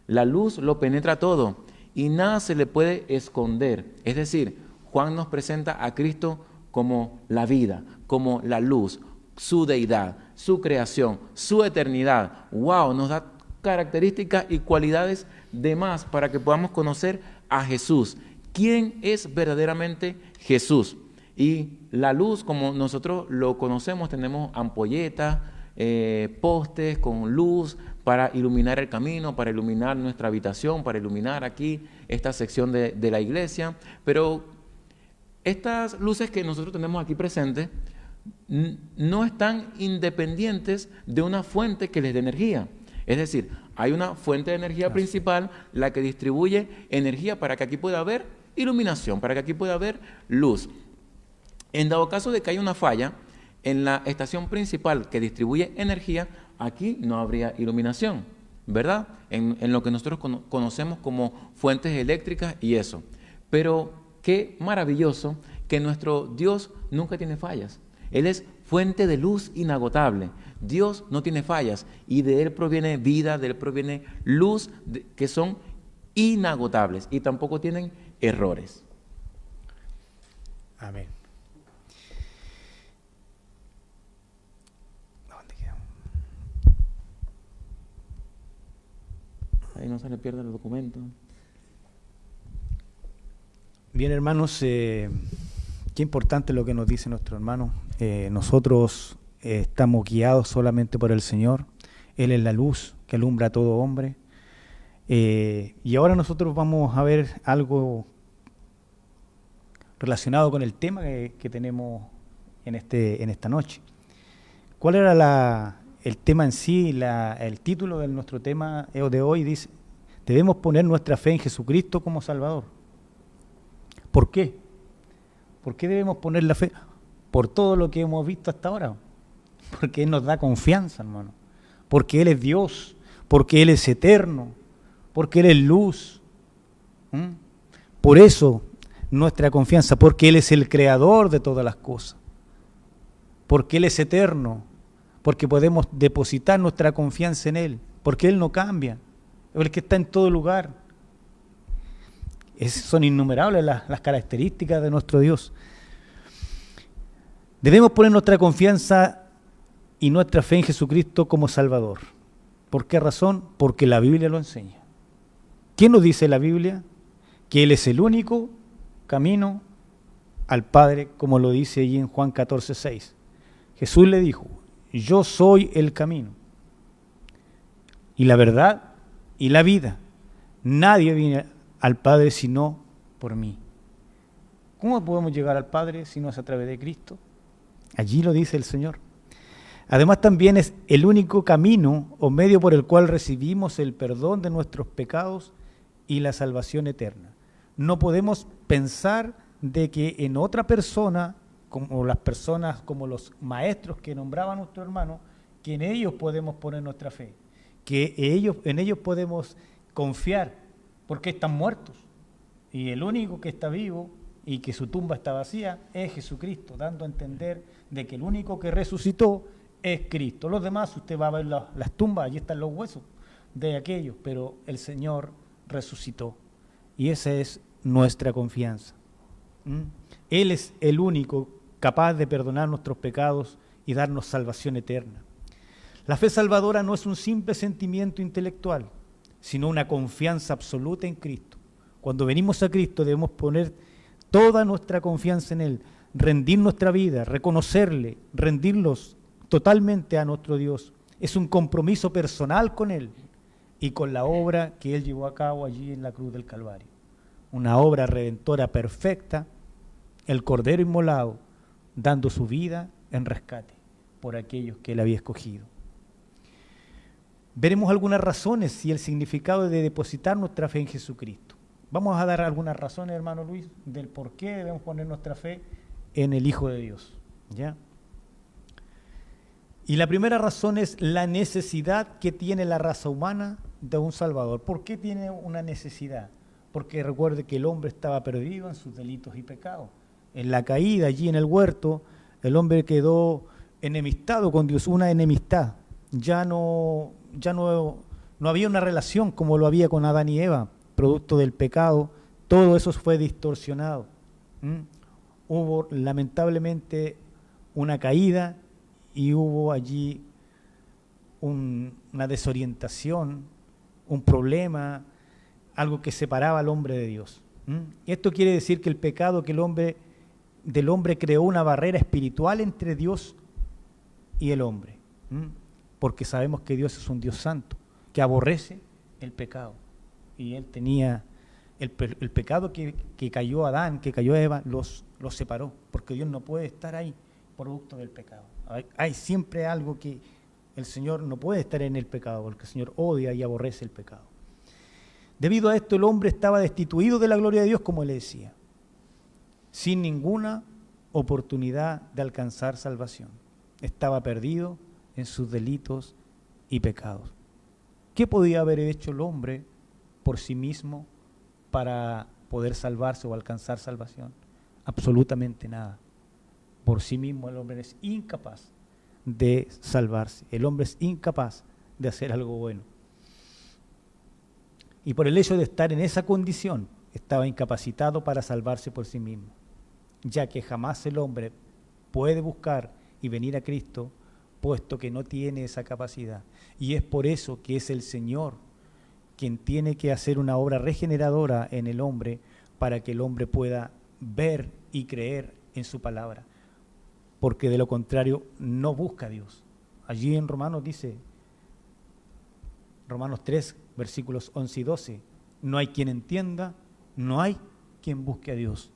La luz lo penetra todo y nada se le puede esconder. Es decir, Juan nos presenta a Cristo como la vida, como la luz, su deidad, su creación, su eternidad. ¡Wow! Nos da características y cualidades de más para que podamos conocer a Jesús. ¿Quién es verdaderamente Jesús? Y la luz, como nosotros lo conocemos, tenemos ampolletas, postes con luz para iluminar el camino, para iluminar nuestra habitación, para iluminar aquí esta sección de la iglesia. Pero estas luces que nosotros tenemos aquí presentes no están independientes de una fuente que les dé energía. Es decir, hay una fuente de energía principal, la que distribuye energía para que aquí pueda haber iluminación, para que aquí pueda haber luz. En dado caso de que haya una falla, en la estación principal que distribuye energía, aquí no habría iluminación, ¿verdad? En lo que nosotros conocemos como fuentes eléctricas y eso. Pero qué maravilloso que nuestro Dios nunca tiene fallas. Él es fuente de luz inagotable. Dios no tiene fallas y de Él proviene vida, de Él proviene luz que son inagotables y tampoco tienen errores. Amén. ¿Dónde quedamos? Ahí no se le pierde el documento. Bien, hermanos, qué importante lo que nos dice nuestro hermano. Nosotros estamos guiados solamente por el Señor. Él es la luz que alumbra a todo hombre. Y ahora nosotros vamos a ver algo relacionado con el tema que tenemos en esta noche. ¿Cuál era el tema en sí? El título de nuestro tema de hoy dice: debemos poner nuestra fe en Jesucristo como Salvador. ¿Por qué? ¿Por qué debemos poner la fe? Por todo lo que hemos visto hasta ahora. Porque Él nos da confianza, hermano. Porque Él es Dios. Porque Él es eterno. Porque Él es luz. Por eso nuestra confianza. Porque Él es el creador de todas las cosas. Porque Él es eterno. Porque podemos depositar nuestra confianza en Él. Porque Él no cambia. Es el que está en todo lugar. Son innumerables las características de nuestro Dios. Debemos poner nuestra confianza y nuestra fe en Jesucristo como Salvador. ¿Por qué razón? Porque la Biblia lo enseña. ¿Qué nos dice la Biblia? Que Él es el único camino al Padre, como lo dice allí en Juan 14:6. Jesús le dijo: yo soy el camino y la verdad y la vida. Nadie viene al Padre sino por mí. ¿Cómo podemos llegar al Padre si no es a través de Cristo? Allí lo dice el Señor. Además también es el único camino o medio por el cual recibimos el perdón de nuestros pecados y la salvación eterna. No podemos pensar de que en otra persona, como las personas, como los maestros que nombraba nuestro hermano, que en ellos podemos poner nuestra fe, que en ellos podemos confiar, porque están muertos. Y el único que está vivo y que su tumba está vacía es Jesucristo, dando a entender de que el único que resucitó es Cristo. Los demás, usted va a ver las tumbas, allí están los huesos de aquellos, pero el Señor resucitó. Y esa es nuestra confianza. Él es el único capaz de perdonar nuestros pecados y darnos salvación eterna. La fe salvadora no es un simple sentimiento intelectual, sino una confianza absoluta en Cristo. Cuando venimos a Cristo debemos poner toda nuestra confianza en Él, rendir nuestra vida, reconocerle, rendirlos totalmente a nuestro Dios. Es un compromiso personal con Él y con la obra que Él llevó a cabo allí en la cruz del Calvario. Una obra redentora perfecta, el Cordero inmolado, dando su vida en rescate por aquellos que Él había escogido. Veremos algunas razones y el significado de depositar nuestra fe en Jesucristo. Vamos a dar algunas razones, hermano Luis, del por qué debemos poner nuestra fe en el Hijo de Dios. ¿Ya? Y la primera razón es la necesidad que tiene la raza humana de un Salvador. ¿Por qué tiene una necesidad? Porque recuerde que el hombre estaba perdido en sus delitos y pecados. En la caída, allí en el huerto, el hombre quedó enemistado con Dios, una enemistad. Ya no había una relación como lo había con Adán y Eva, producto del pecado. Todo eso fue distorsionado. Hubo lamentablemente una caída y hubo allí una desorientación, un problema, algo que separaba al hombre de Dios. Esto quiere decir que el pecado del hombre creó una barrera espiritual entre Dios y el hombre. Porque sabemos que Dios es un Dios santo, que aborrece el pecado. Y Él tenía el pecado que cayó a Adán, que cayó a Eva, los separó, porque Dios no puede estar ahí producto del pecado. Hay siempre algo que El Señor no puede estar en el pecado, porque el Señor odia y aborrece el pecado. Debido a esto, el hombre estaba destituido de la gloria de Dios, como le decía, sin ninguna oportunidad de alcanzar salvación. Estaba perdido en sus delitos y pecados. ¿Qué podía haber hecho el hombre por sí mismo para poder salvarse o alcanzar salvación? Absolutamente nada. Por sí mismo el hombre es incapaz de salvarse. El hombre es incapaz de hacer algo bueno. Y por el hecho de estar en esa condición, estaba incapacitado para salvarse por sí mismo, ya que jamás el hombre puede buscar y venir a Cristo, puesto que no tiene esa capacidad. Y es por eso que es el Señor quien tiene que hacer una obra regeneradora en el hombre, para que el hombre pueda ver y creer en su palabra, porque de lo contrario no busca a Dios. Allí en Romanos dice, Romanos 3, versículos 11 y 12, no hay quien entienda, no hay quien busque a Dios.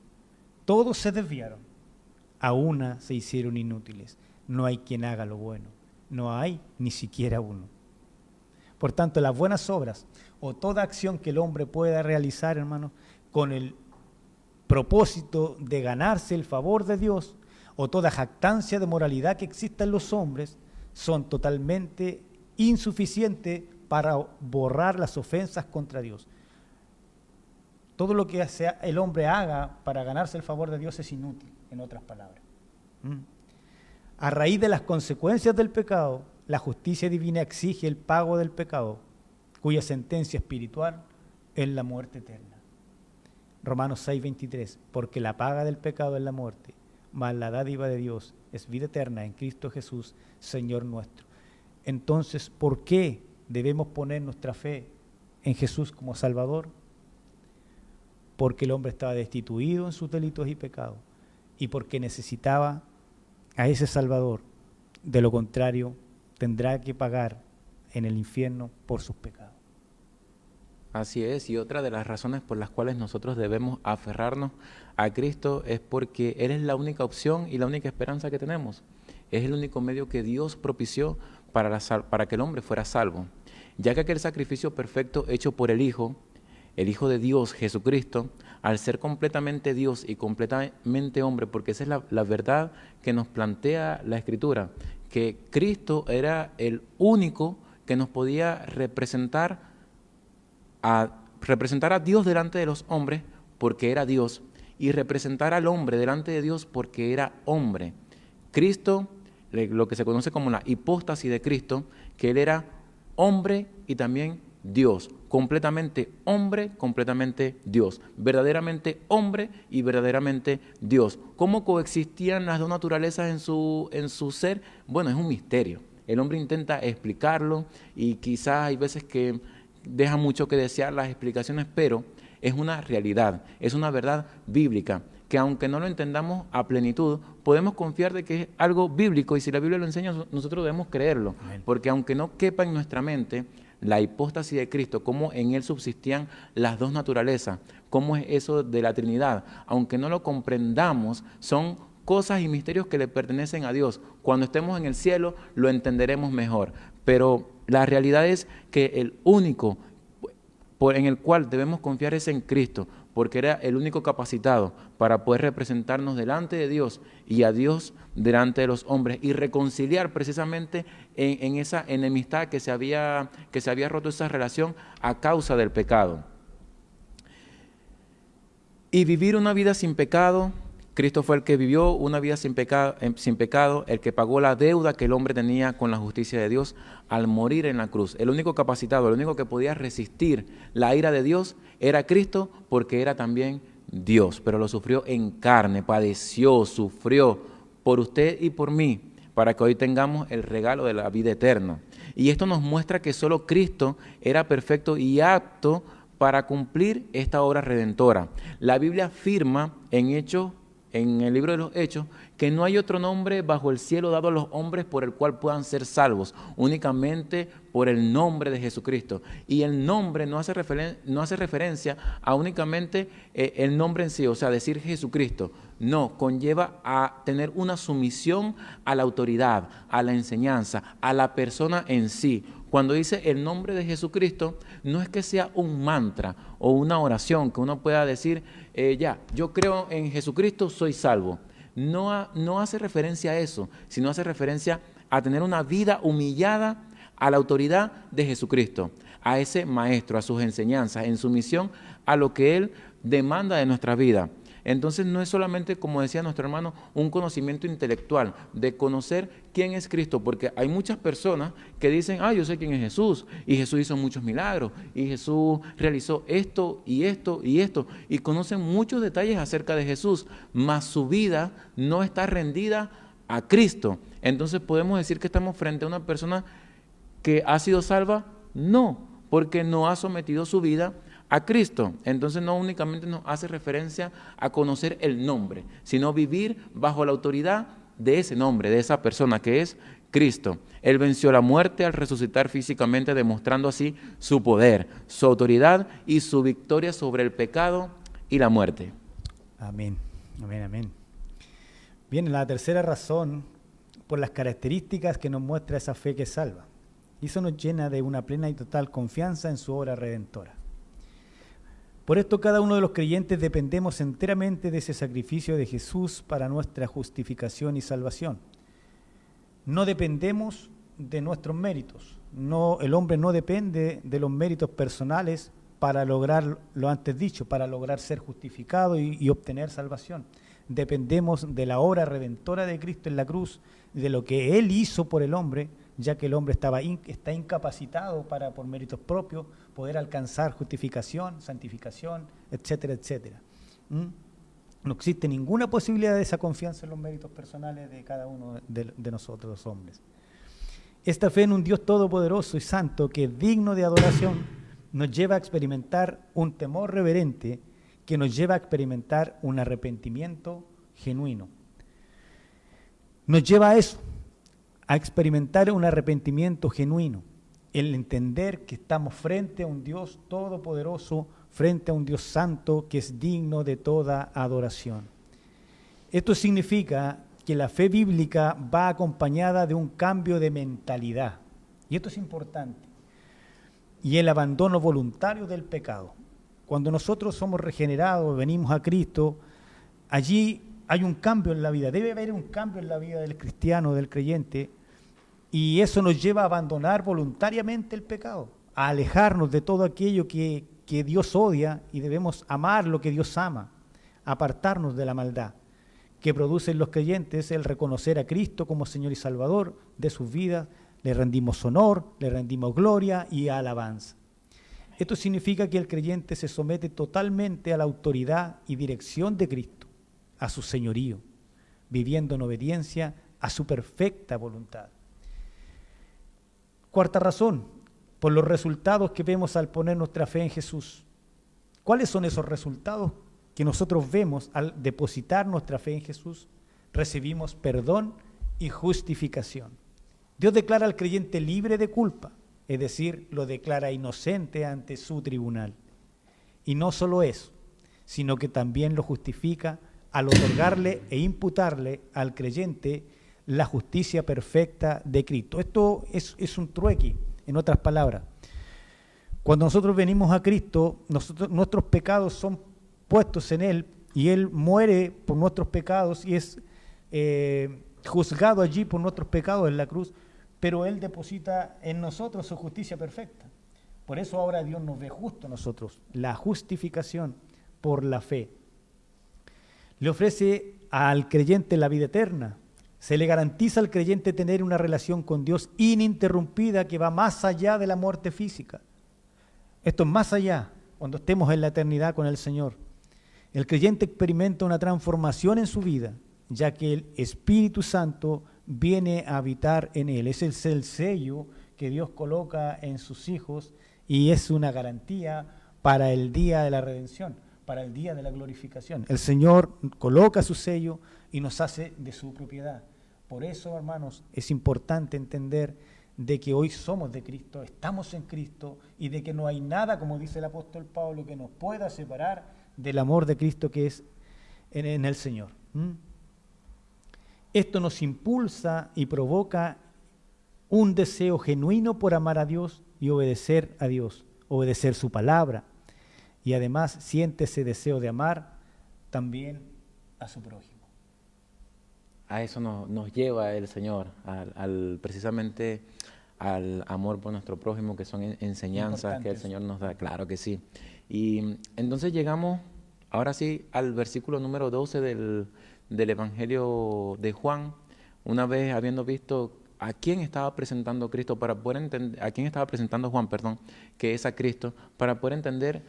Todos se desviaron, a una se hicieron inútiles. No hay quien haga lo bueno, no hay ni siquiera uno. Por tanto, las buenas obras o toda acción que el hombre pueda realizar, hermano, con el propósito de ganarse el favor de Dios, o toda jactancia de moralidad que exista en los hombres, son totalmente insuficientes para borrar las ofensas contra Dios. Todo lo que el hombre haga para ganarse el favor de Dios es inútil, en otras palabras. A raíz de las consecuencias del pecado, la justicia divina exige el pago del pecado, cuya sentencia espiritual es la muerte eterna. Romanos 6, 23, porque la paga del pecado es la muerte, mas la dádiva de Dios es vida eterna en Cristo Jesús, Señor nuestro. Entonces, ¿por qué debemos poner nuestra fe en Jesús como Salvador? Porque el hombre estaba destituido en sus delitos y pecados, y porque necesitaba a ese Salvador. De lo contrario, tendrá que pagar en el infierno por sus pecados. Así es, y otra de las razones por las cuales nosotros debemos aferrarnos a Cristo es porque Él es la única opción y la única esperanza que tenemos. Es el único medio que Dios propició para que el hombre fuera salvo, ya que aquel sacrificio perfecto hecho por el Hijo de Dios, Jesucristo, al ser completamente Dios y completamente hombre, porque esa es la verdad que nos plantea la Escritura, que Cristo era el único que nos podía representar a Dios delante de los hombres porque era Dios, y representar al hombre delante de Dios porque era hombre. Cristo, lo que se conoce como la hipóstasis de Cristo, que Él era hombre y también Dios, completamente hombre, completamente Dios, verdaderamente hombre y verdaderamente Dios. ¿Cómo coexistían las dos naturalezas en su ser? Bueno, es un misterio. El hombre intenta explicarlo y quizás hay veces que deja mucho que desear las explicaciones, pero es una realidad, es una verdad bíblica, que aunque no lo entendamos a plenitud, podemos confiar de que es algo bíblico, y si la Biblia lo enseña, nosotros debemos creerlo. Amén. Porque aunque no quepa en nuestra mente la hipóstasis de Cristo, cómo en Él subsistían las dos naturalezas, cómo es eso de la Trinidad, aunque no lo comprendamos, son cosas y misterios que le pertenecen a Dios. Cuando estemos en el cielo lo entenderemos mejor, pero la realidad es que el único en el cual debemos confiar es en Cristo, porque era el único capacitado para poder representarnos delante de Dios y a Dios delante de los hombres, y reconciliar precisamente en esa enemistad que se había roto esa relación a causa del pecado. Y vivir una vida sin pecado. Cristo fue el que vivió una vida sin pecado, el que pagó la deuda que el hombre tenía con la justicia de Dios al morir en la cruz. El único capacitado, el único que podía resistir la ira de Dios era Cristo, porque era también Dios, pero lo sufrió en carne, padeció, sufrió por usted y por mí, para que hoy tengamos el regalo de la vida eterna. Y esto nos muestra que solo Cristo era perfecto y apto para cumplir esta obra redentora. La Biblia afirma en Hechos en el libro de los Hechos, que no hay otro nombre bajo el cielo dado a los hombres por el cual puedan ser salvos, únicamente por el nombre de Jesucristo. Y el nombre no hace referencia a únicamente el nombre en sí, o sea, decir Jesucristo. No, conlleva a tener una sumisión a la autoridad, a la enseñanza, a la persona en sí. Cuando dice el nombre de Jesucristo, no es que sea un mantra o una oración que uno pueda decir, yo creo en Jesucristo, soy salvo. No hace referencia a eso, sino hace referencia a tener una vida humillada a la autoridad de Jesucristo, a ese maestro, a sus enseñanzas, en sumisión a lo que Él demanda de nuestra vida. Entonces no es solamente, como decía nuestro hermano, un conocimiento intelectual de conocer quién es Cristo, porque hay muchas personas que dicen, yo sé quién es Jesús, y Jesús hizo muchos milagros, y Jesús realizó esto y esto y esto, y conocen muchos detalles acerca de Jesús, mas su vida no está rendida a Cristo. Entonces podemos decir que estamos frente a una persona que ha sido salva, no, porque no ha sometido su vida a Cristo. Entonces no únicamente nos hace referencia a conocer el nombre, sino vivir bajo la autoridad de ese nombre, de esa persona que es Cristo. Él venció la muerte al resucitar físicamente, demostrando así su poder, su autoridad y su victoria sobre el pecado y la muerte. Amén, amén, amén. Bien, la tercera razón, por las características que nos muestra esa fe que salva. Y eso nos llena de una plena y total confianza en su obra redentora. Por esto cada uno de los creyentes dependemos enteramente de ese sacrificio de Jesús para nuestra justificación y salvación. No dependemos de nuestros méritos. El hombre no depende de los méritos personales para lograr lo antes dicho, para lograr ser justificado y obtener salvación. Dependemos de la obra redentora de Cristo en la cruz, de lo que Él hizo por el hombre, ya que el hombre está incapacitado para, por méritos propios, poder alcanzar justificación, santificación, etcétera, etcétera. No existe ninguna posibilidad de esa confianza en los méritos personales de cada uno de nosotros, los hombres. Esta fe en un Dios todopoderoso y santo, que es digno de adoración, nos lleva a experimentar un temor reverente, que nos lleva a experimentar un arrepentimiento genuino. Nos lleva a eso, a experimentar un arrepentimiento genuino, el entender que estamos frente a un Dios todopoderoso, frente a un Dios santo que es digno de toda adoración. Esto significa que la fe bíblica va acompañada de un cambio de mentalidad, y esto es importante, y el abandono voluntario del pecado. Cuando nosotros somos regenerados, venimos a Cristo, allí hay un cambio en la vida, debe haber un cambio en la vida del cristiano, del creyente, y eso nos lleva a abandonar voluntariamente el pecado, a alejarnos de todo aquello que Dios odia, y debemos amar lo que Dios ama, apartarnos de la maldad que producen los creyentes, el reconocer a Cristo como Señor y Salvador de sus vidas. Le rendimos honor, le rendimos gloria y alabanza. Esto significa que el creyente se somete totalmente a la autoridad y dirección de Cristo, a su señorío, viviendo en obediencia a su perfecta voluntad. Cuarta razón, por los resultados que vemos al poner nuestra fe en Jesús. ¿Cuáles son esos resultados que nosotros vemos al depositar nuestra fe en Jesús? Recibimos perdón y justificación. Dios declara al creyente libre de culpa, es decir, lo declara inocente ante su tribunal. Y no solo eso, sino que también lo justifica al otorgarle e imputarle al creyente la justicia perfecta de Cristo. Esto es un trueque, en otras palabras. Cuando nosotros venimos a Cristo, nuestros pecados son puestos en Él, y Él muere por nuestros pecados y es juzgado allí por nuestros pecados en la cruz, pero Él deposita en nosotros su justicia perfecta. Por eso ahora Dios nos ve justo a nosotros, la justificación por la fe. Le ofrece al creyente la vida eterna. Se le garantiza al creyente tener una relación con Dios ininterrumpida que va más allá de la muerte física. Esto es más allá, cuando estemos en la eternidad con el Señor. El creyente experimenta una transformación en su vida, ya que el Espíritu Santo viene a habitar en él. Ese es el sello que Dios coloca en sus hijos y es una garantía para el día de la redención, para el día de la glorificación. El Señor coloca su sello y nos hace de su propiedad. Por eso, hermanos, es importante entender de que hoy somos de Cristo, estamos en Cristo, y de que no hay nada, como dice el apóstol Pablo, que nos pueda separar del amor de Cristo que es en el Señor. Esto nos impulsa y provoca un deseo genuino por amar a Dios y obedecer a Dios, obedecer su palabra. Y además siente ese deseo de amar también a su prójimo. A eso nos lleva el Señor, precisamente al amor por nuestro prójimo, que son enseñanzas que el Señor nos da, claro que sí. Y entonces llegamos, ahora sí, al versículo número 12 del Evangelio de Juan, una vez habiendo visto a quién estaba presentando Cristo, para poder entender, a quién estaba presentando Juan, perdón, que es a Cristo, para poder entender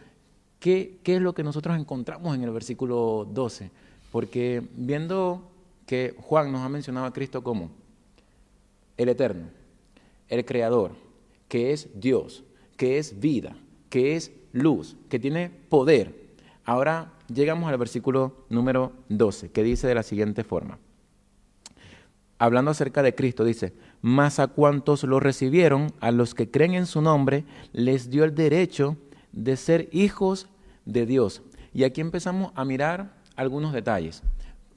qué es lo que nosotros encontramos en el versículo 12, porque viendo que Juan nos ha mencionado a Cristo como el Eterno, el Creador, que es Dios, que es vida, que es luz, que tiene poder. Ahora llegamos al versículo número 12, que dice de la siguiente forma. Hablando acerca de Cristo, dice: mas a cuantos lo recibieron, a los que creen en su nombre, les dio el derecho de ser hijos de Dios. Y aquí empezamos a mirar algunos detalles.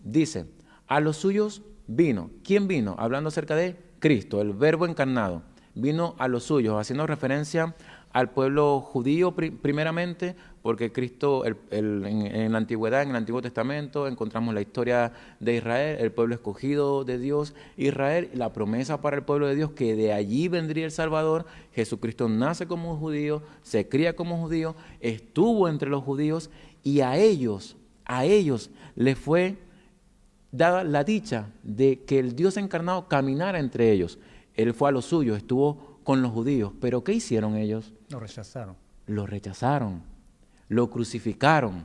Dice: a los suyos vino. ¿Quién vino? Hablando acerca de Cristo, el Verbo encarnado. Vino a los suyos, haciendo referencia al pueblo judío primeramente, porque Cristo en la antigüedad, en el Antiguo Testamento, encontramos la historia de Israel, el pueblo escogido de Dios, Israel, la promesa para el pueblo de Dios, que de allí vendría el Salvador. Jesucristo nace como judío, se cría como judío, estuvo entre los judíos, y a ellos les fue dada la dicha de que el Dios encarnado caminara entre ellos. Él fue a los suyos, estuvo con los judíos, pero ¿qué hicieron ellos? Lo rechazaron. Lo rechazaron, lo crucificaron,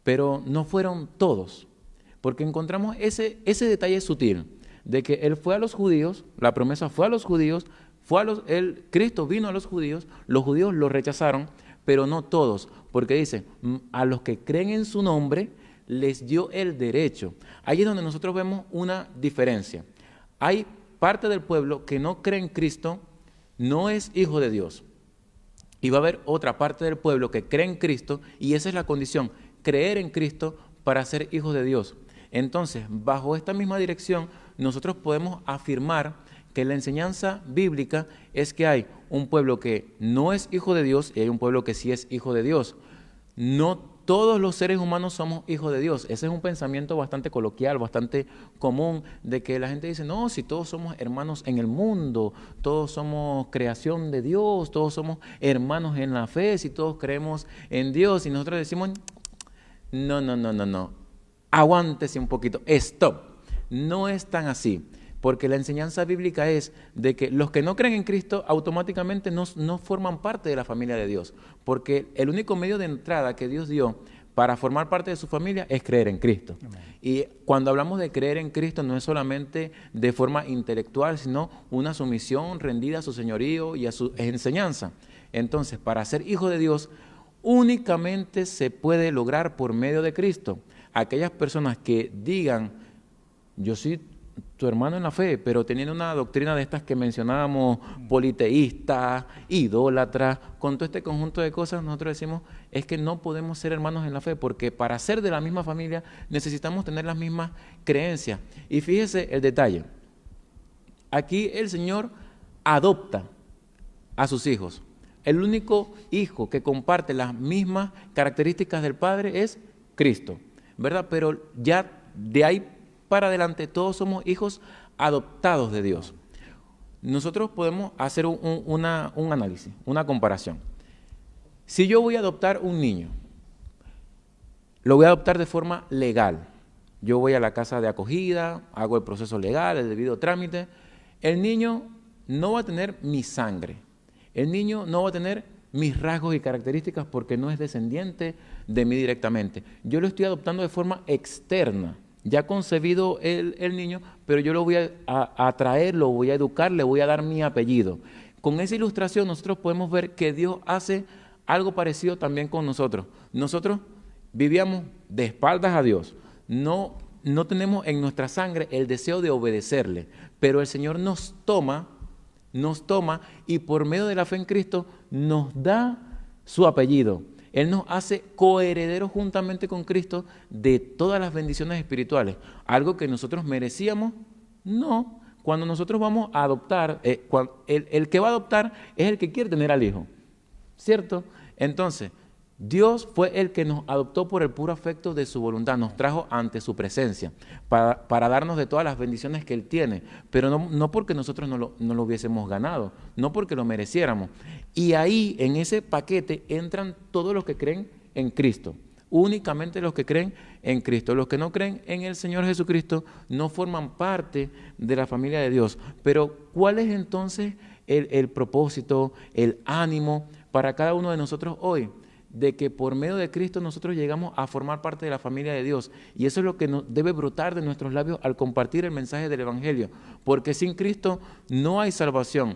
pero no fueron todos, porque encontramos ese detalle sutil, de que Él fue a los judíos, la promesa fue a los judíos, Cristo vino a los judíos lo rechazaron, pero no todos, porque dice: a los que creen en su nombre, les dio el derecho. Ahí es donde nosotros vemos una diferencia. Hay parte del pueblo que no cree en Cristo, no es hijo de Dios. Y va a haber otra parte del pueblo que cree en Cristo, y esa es la condición, creer en Cristo para ser hijos de Dios. Entonces, bajo esta misma dirección, nosotros podemos afirmar que la enseñanza bíblica es que hay un pueblo que no es hijo de Dios y hay un pueblo que sí es hijo de Dios. No todos los seres humanos somos hijos de Dios. Ese es un pensamiento bastante coloquial, bastante común, de que la gente dice: no, si todos somos hermanos en el mundo, todos somos creación de Dios, todos somos hermanos en la fe, si todos creemos en Dios. Y nosotros decimos: no, aguántese un poquito, stop. No es tan así, porque la enseñanza bíblica es de que los que no creen en Cristo automáticamente no forman parte de la familia de Dios, porque el único medio de entrada que Dios dio para formar parte de su familia es creer en Cristo. Amén. Y cuando hablamos de creer en Cristo no es solamente de forma intelectual, sino una sumisión rendida a su señorío y a su enseñanza. Entonces, para ser hijo de Dios, únicamente se puede lograr por medio de Cristo. Aquellas personas que digan: yo soy tu hermano en la fe, pero teniendo una doctrina de estas que mencionábamos, politeísta, idólatra, con todo este conjunto de cosas, nosotros decimos: es que no podemos ser hermanos en la fe, porque para ser de la misma familia necesitamos tener las mismas creencias. Y fíjese el detalle, aquí el Señor adopta a sus hijos. El único hijo que comparte las mismas características del Padre es Cristo, ¿verdad? Pero ya de ahí para adelante todos somos hijos adoptados de Dios. Nosotros podemos hacer un análisis, una comparación. Si yo voy a adoptar un niño, lo voy a adoptar de forma legal. Yo voy a la casa de acogida, hago el proceso legal, el debido trámite. El niño no va a tener mi sangre. El niño no va a tener mis rasgos y características porque no es descendiente de mí directamente. Yo lo estoy adoptando de forma externa. Ya concebido el niño, pero yo lo voy a traer, lo voy a educar, le voy a dar mi apellido. Con esa ilustración nosotros podemos ver que Dios hace algo parecido también con nosotros. Nosotros vivíamos de espaldas a Dios. No tenemos en nuestra sangre el deseo de obedecerle, pero el Señor nos toma y por medio de la fe en Cristo nos da su apellido. Él nos hace coherederos juntamente con Cristo de todas las bendiciones espirituales. Algo que nosotros merecíamos, no. Cuando nosotros vamos a adoptar, el que va a adoptar es el que quiere tener al hijo, ¿cierto? Entonces, Dios fue el que nos adoptó por el puro afecto de su voluntad, nos trajo ante su presencia para darnos de todas las bendiciones que Él tiene, pero no porque nosotros no lo hubiésemos ganado, no porque lo mereciéramos. Y ahí, en ese paquete, entran todos los que creen en Cristo, únicamente los que creen en Cristo. Los que no creen en el Señor Jesucristo no forman parte de la familia de Dios. Pero, ¿cuál es entonces el propósito, el ánimo para cada uno de nosotros hoy? De que por medio de Cristo nosotros llegamos a formar parte de la familia de Dios, y eso es lo que nos debe brotar de nuestros labios al compartir el mensaje del Evangelio, porque sin Cristo no hay salvación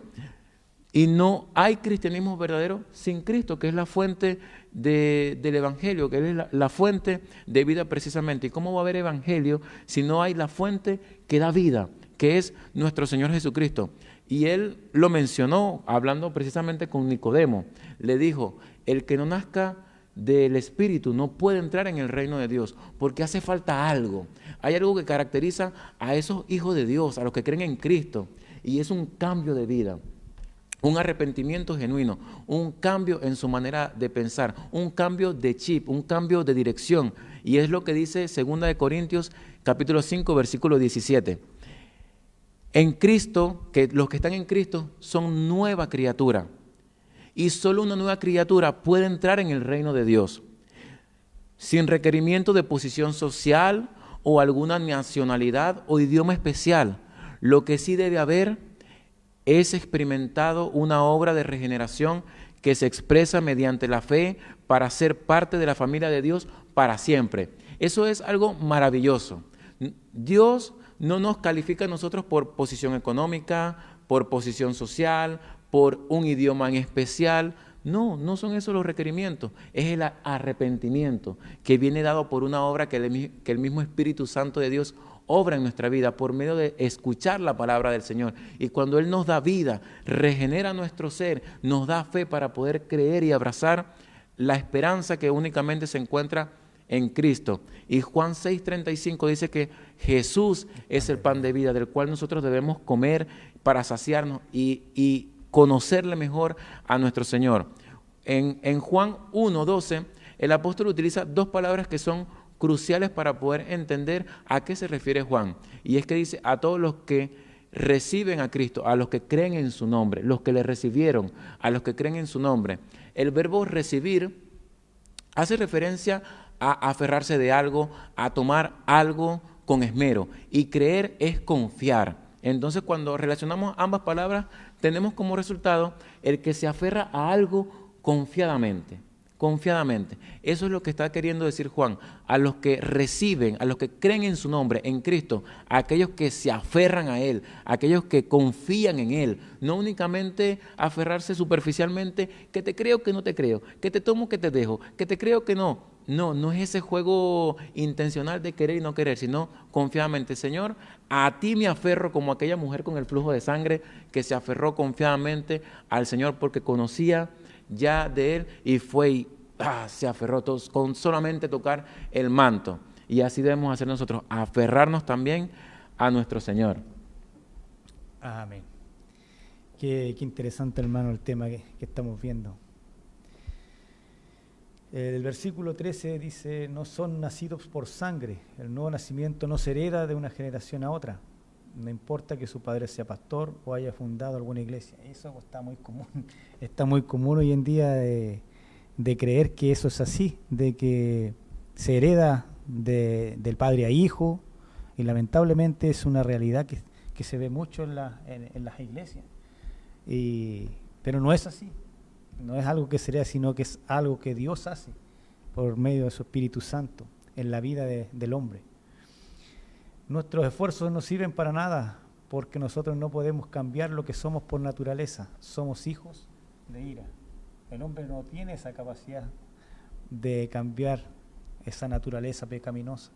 y no hay cristianismo verdadero sin Cristo, que es la fuente del Evangelio, que es la fuente de vida precisamente. ¿Y cómo va a haber Evangelio si no hay la fuente que da vida, que es nuestro Señor Jesucristo? Y Él lo mencionó hablando precisamente con Nicodemo. Le dijo: el que no nazca del Espíritu no puede entrar en el reino de Dios, porque hace falta algo. Hay algo que caracteriza a esos hijos de Dios, a los que creen en Cristo, y es un cambio de vida, un arrepentimiento genuino, un cambio en su manera de pensar, un cambio de chip, un cambio de dirección. Y es lo que dice 2 Corintios capítulo 5, versículo 17. En Cristo, que los que están en Cristo son nueva criatura. Y solo una nueva criatura puede entrar en el reino de Dios, sin requerimiento de posición social o alguna nacionalidad o idioma especial. Lo que sí debe haber es experimentado una obra de regeneración que se expresa mediante la fe para ser parte de la familia de Dios para siempre. Eso es algo maravilloso. Dios no nos califica a nosotros por posición económica, por posición social, por un idioma en especial. No son esos los requerimientos. Es el arrepentimiento que viene dado por una obra que el mismo Espíritu Santo de Dios obra en nuestra vida por medio de escuchar la palabra del Señor. Y cuando Él nos da vida, regenera nuestro ser, nos da fe para poder creer y abrazar la esperanza que únicamente se encuentra en Cristo. Y Juan 6:35 dice que Jesús es el pan de vida, del cual nosotros debemos comer para saciarnos y conocerle mejor a nuestro Señor. En Juan 1:12, el apóstol utiliza dos palabras que son cruciales para poder entender a qué se refiere Juan. Y es que dice: a todos los que reciben a Cristo, a los que creen en su nombre, los que le recibieron, a los que creen en su nombre. El verbo recibir hace referencia a aferrarse de algo, a tomar algo con esmero, y creer es confiar. Entonces, cuando relacionamos ambas palabras, tenemos como resultado el que se aferra a algo confiadamente. Confiadamente. Eso es lo que está queriendo decir Juan. A los que reciben, a los que creen en su nombre, en Cristo, a aquellos que se aferran a Él, a aquellos que confían en Él. No únicamente aferrarse superficialmente, que te creo, que no te creo, que te tomo, que te dejo, que te creo, que no. No es ese juego intencional de querer y no querer, sino confiadamente. Señor, a ti me aferro, como aquella mujer con el flujo de sangre que se aferró confiadamente al Señor porque conocía ya de Él y fue y se aferró con solamente tocar el manto. Y así debemos hacer nosotros, aferrarnos también a nuestro Señor. Amén. Qué interesante, hermano, el tema que estamos viendo. El versículo 13 dice: no son nacidos por sangre. El nuevo nacimiento no se hereda de una generación a otra. No importa que su padre sea pastor o haya fundado alguna iglesia. Eso está muy común. Está muy común hoy en día de creer que eso es así, de que se hereda del padre a hijo, y lamentablemente es una realidad que se ve mucho en las iglesias. Pero no es así. No es algo que se hereda, sino que es algo que Dios hace por medio de su Espíritu Santo en la vida del hombre. Nuestros esfuerzos no sirven para nada, porque nosotros no podemos cambiar lo que somos por naturaleza. Somos hijos de ira. El hombre no tiene esa capacidad de cambiar esa naturaleza pecaminosa,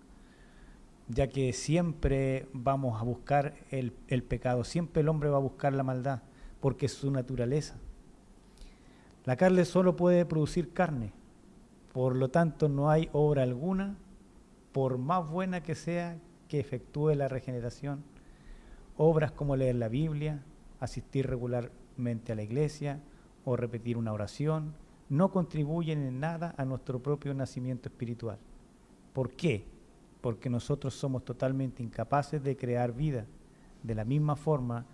ya que siempre vamos a buscar el pecado, siempre el hombre va a buscar la maldad, porque es su naturaleza. La carne solo puede producir carne, por lo tanto no hay obra alguna, por más buena que sea, que efectúe la regeneración. Obras como leer la Biblia, asistir regularmente a la iglesia o repetir una oración, no contribuyen en nada a nuestro propio nacimiento espiritual. ¿Por qué? Porque nosotros somos totalmente incapaces de crear vida, de la misma forma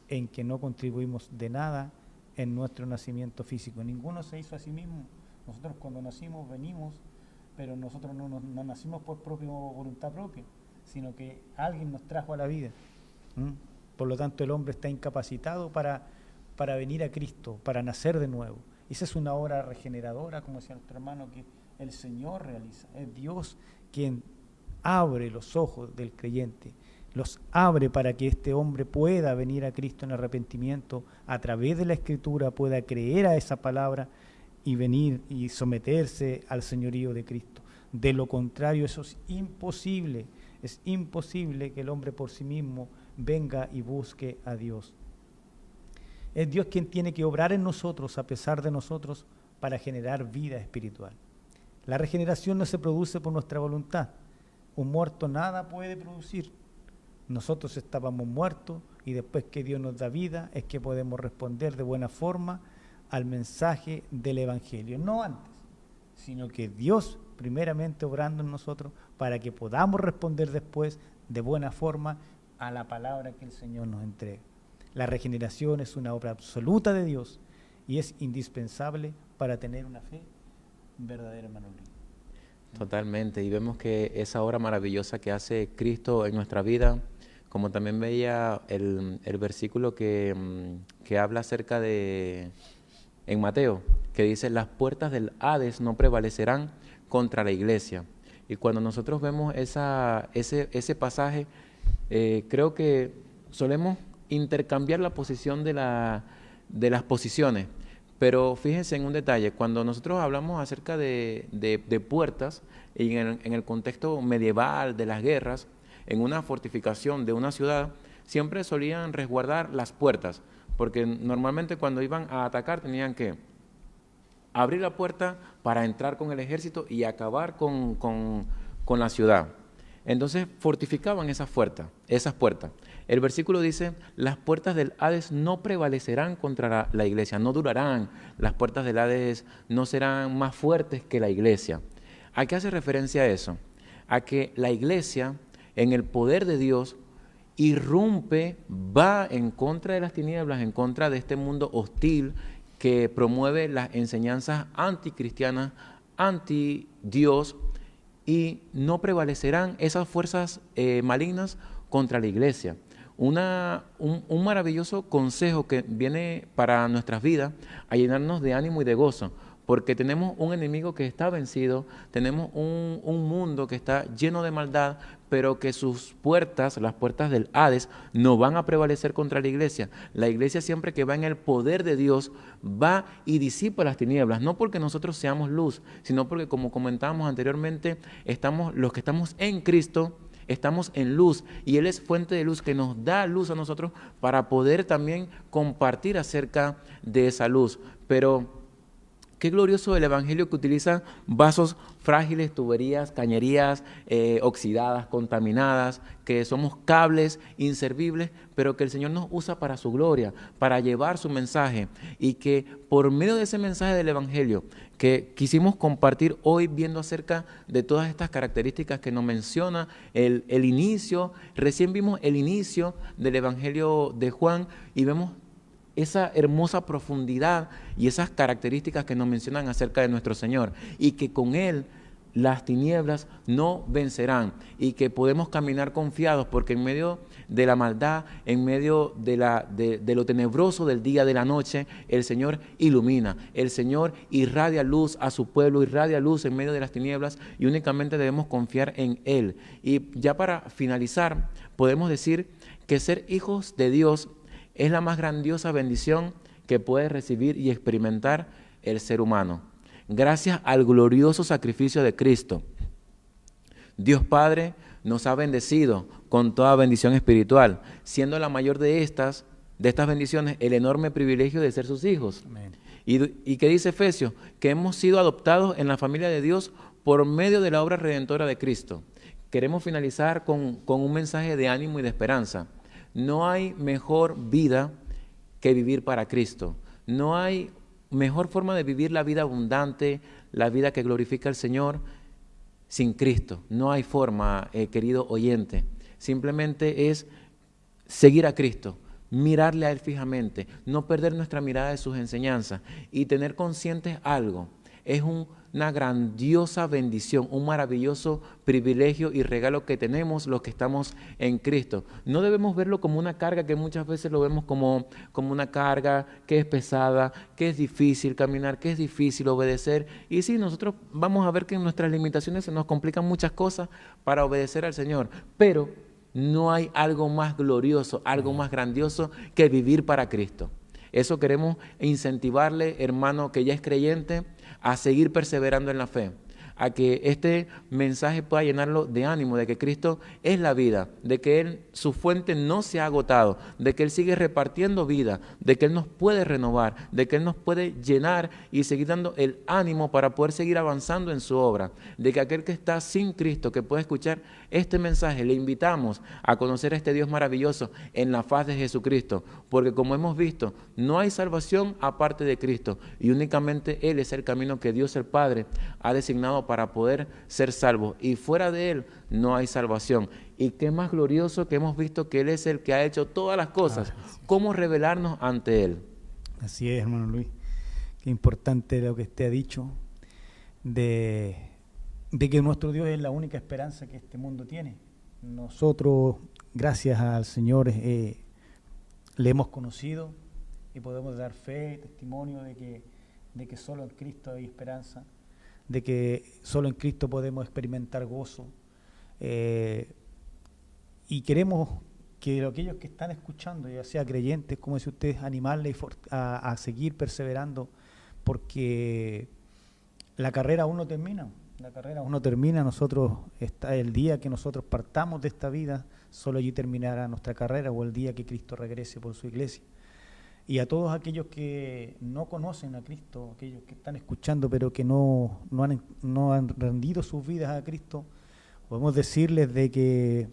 en que no contribuimos de nada en nuestro nacimiento físico. Ninguno se hizo a sí mismo. Nosotros cuando nacimos venimos, pero nosotros no nacimos por voluntad propia, sino que alguien nos trajo a la vida. Por lo tanto, el hombre está incapacitado para venir a Cristo, para nacer de nuevo. Esa es una obra regeneradora, como decía nuestro hermano, que el Señor realiza. Es Dios quien abre los ojos del creyente, los abre para que este hombre pueda venir a Cristo en arrepentimiento, a través de la Escritura pueda creer a esa palabra y venir y someterse al señorío de Cristo. De lo contrario, eso es imposible que el hombre por sí mismo venga y busque a Dios. Es Dios quien tiene que obrar en nosotros, a pesar de nosotros, para generar vida espiritual. La regeneración no se produce por nuestra voluntad. Un muerto nada puede producir. Nosotros estábamos muertos y después que Dios nos da vida es que podemos responder de buena forma al mensaje del Evangelio. No antes, sino que Dios primeramente obrando en nosotros para que podamos responder después de buena forma a la palabra que el Señor nos entrega. La regeneración es una obra absoluta de Dios y es indispensable para tener una fe verdadera, hermano Luis. Totalmente, y vemos que esa obra maravillosa que hace Cristo en nuestra vida, como también veía el versículo que habla acerca de, en Mateo, que dice, las puertas del Hades no prevalecerán contra la iglesia. Y cuando nosotros vemos ese pasaje, creo que solemos intercambiar la posición de las posiciones. Pero fíjense en un detalle, cuando nosotros hablamos acerca de puertas, en el contexto medieval de las guerras, en una fortificación de una ciudad, siempre solían resguardar las puertas, porque normalmente cuando iban a atacar tenían que abrir la puerta para entrar con el ejército y acabar con la ciudad. Entonces fortificaban esas puertas. El versículo dice, las puertas del Hades no prevalecerán contra la iglesia, no durarán. Las puertas del Hades no serán más fuertes que la iglesia. ¿A qué hace referencia eso? A que la iglesia, en el poder de Dios, irrumpe, va en contra de las tinieblas, en contra de este mundo hostil que promueve las enseñanzas anticristianas, anti-Dios, y no prevalecerán esas fuerzas malignas contra la iglesia. Un maravilloso consejo que viene para nuestras vidas a llenarnos de ánimo y de gozo, porque tenemos un enemigo que está vencido, tenemos un mundo que está lleno de maldad, pero que sus puertas, las puertas del Hades, no van a prevalecer contra la iglesia. La iglesia siempre que va en el poder de Dios, va y disipa las tinieblas, no porque nosotros seamos luz, sino porque, como comentábamos anteriormente, los que estamos en Cristo, estamos en luz, y Él es fuente de luz que nos da luz a nosotros para poder también compartir acerca de esa luz. Pero qué glorioso el Evangelio que utiliza vasos frágiles, tuberías, cañerías oxidadas, contaminadas, que somos cables inservibles, pero que el Señor nos usa para su gloria, para llevar su mensaje, y que por medio de ese mensaje del Evangelio que quisimos compartir hoy, viendo acerca de todas estas características que nos menciona el inicio, recién vimos el inicio del Evangelio de Juan y vemos esa hermosa profundidad y esas características que nos mencionan acerca de nuestro Señor, y que con Él las tinieblas no vencerán, y que podemos caminar confiados, porque en medio de la maldad, en medio de lo tenebroso del día, de la noche, el Señor ilumina, el Señor irradia luz a su pueblo, irradia luz en medio de las tinieblas, y únicamente debemos confiar en Él. Y ya para finalizar, podemos decir que ser hijos de Dios es la más grandiosa bendición que puede recibir y experimentar el ser humano. Gracias al glorioso sacrificio de Cristo, Dios Padre nos ha bendecido con toda bendición espiritual, siendo la mayor de estas bendiciones el enorme privilegio de ser sus hijos. Amén. ¿Y qué dice Efesios? Que hemos sido adoptados en la familia de Dios por medio de la obra redentora de Cristo. Queremos finalizar con un mensaje de ánimo y de esperanza. No hay mejor vida que vivir para Cristo. No hay mejor forma de vivir la vida abundante, la vida que glorifica al Señor, sin Cristo. No hay forma, querido oyente. Simplemente es seguir a Cristo, mirarle a Él fijamente, no perder nuestra mirada de sus enseñanzas y tener conscientes algo. Es una grandiosa bendición, un maravilloso privilegio y regalo que tenemos los que estamos en Cristo. No debemos verlo como una carga, que muchas veces lo vemos como una carga que es pesada, que es difícil caminar, que es difícil obedecer. Y sí, nosotros vamos a ver que en nuestras limitaciones se nos complican muchas cosas para obedecer al Señor, pero no hay algo más glorioso, algo más grandioso que vivir para Cristo. Eso queremos incentivarle, hermano, que ya es creyente, a seguir perseverando en la fe, a que este mensaje pueda llenarlo de ánimo, de que Cristo es la vida, de que Él, su fuente no se ha agotado, de que Él sigue repartiendo vida, de que Él nos puede renovar, de que Él nos puede llenar y seguir dando el ánimo para poder seguir avanzando en su obra, de que aquel que está sin Cristo, que puede escuchar este mensaje, le invitamos a conocer a este Dios maravilloso en la faz de Jesucristo, porque como hemos visto, no hay salvación aparte de Cristo y únicamente Él es el camino que Dios el Padre ha designado para poder ser salvos, y fuera de Él no hay salvación. Y qué más glorioso que hemos visto que Él es el que ha hecho todas las cosas. ¿Cómo revelarnos ante Él? Así es, hermano Luis. Qué importante lo que usted ha dicho de que nuestro Dios es la única esperanza que este mundo tiene. Nosotros, gracias al Señor, le hemos conocido y podemos dar fe, testimonio de que solo en Cristo hay esperanza, de que solo en Cristo podemos experimentar gozo. Y queremos que aquellos que están escuchando, ya sea creyentes, como dice usted, animarles a seguir perseverando, porque la carrera aún no termina. La carrera aún no termina. Nosotros, está el día que nosotros partamos de esta vida, solo allí terminará nuestra carrera, o el día que Cristo regrese por su iglesia. Y a todos aquellos que no conocen a Cristo, aquellos que están escuchando pero que no han rendido sus vidas a Cristo, podemos decirles de que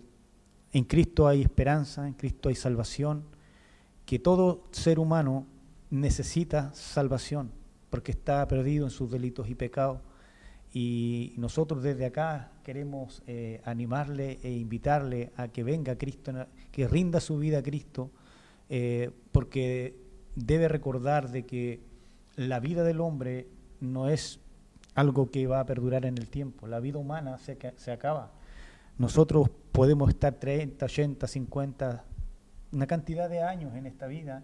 en Cristo hay esperanza, en Cristo hay salvación, que todo ser humano necesita salvación porque está perdido en sus delitos y pecados. Y nosotros desde acá queremos animarle e invitarle a que venga a Cristo, que rinda su vida a Cristo, porque debe recordar de que la vida del hombre no es algo que va a perdurar en el tiempo. La vida humana se acaba. Nosotros podemos estar 30, 80, 50, una cantidad de años en esta vida,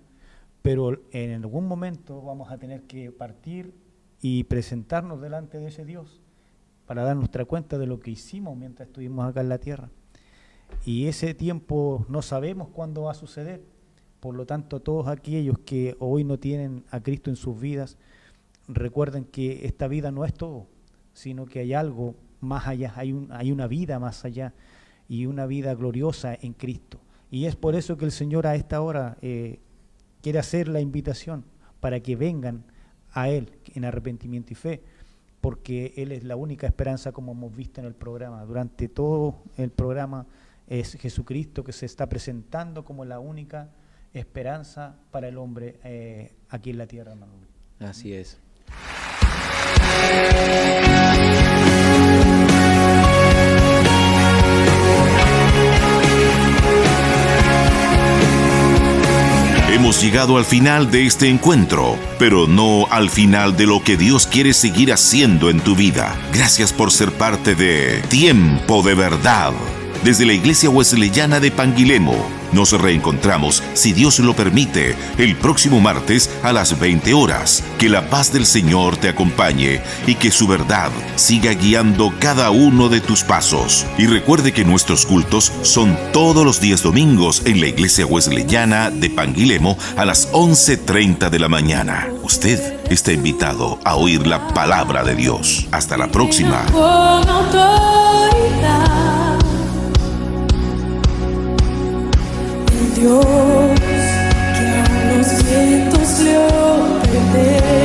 pero en algún momento vamos a tener que partir y presentarnos delante de ese Dios para dar nuestra cuenta de lo que hicimos mientras estuvimos acá en la tierra. Y ese tiempo no sabemos cuándo va a suceder. Por lo tanto, todos aquellos que hoy no tienen a Cristo en sus vidas, recuerden que esta vida no es todo, sino que hay algo más allá, hay una vida más allá, y una vida gloriosa en Cristo. Y es por eso que el Señor a esta hora quiere hacer la invitación para que vengan a Él en arrepentimiento y fe, porque Él es la única esperanza, como hemos visto en el programa. Durante todo el programa es Jesucristo que se está presentando como la única esperanza para el hombre aquí en la tierra, hermano. Así es. Hemos llegado al final de este encuentro, pero no al final de lo que Dios quiere seguir haciendo en tu vida. Gracias por ser parte de Tiempo de Verdad. Desde la Iglesia Wesleyana de Panguilemo, nos reencontramos, si Dios lo permite, el próximo martes a las 20 horas. Que la paz del Señor te acompañe y que su verdad siga guiando cada uno de tus pasos. Y recuerde que nuestros cultos son todos los días domingos en la Iglesia Wesleyana de Panguilemo a las 11:30 de la mañana. Usted está invitado a oír la palabra de Dios. Hasta la próxima. Con autoridad. Dios que aún los vientos le obedecen.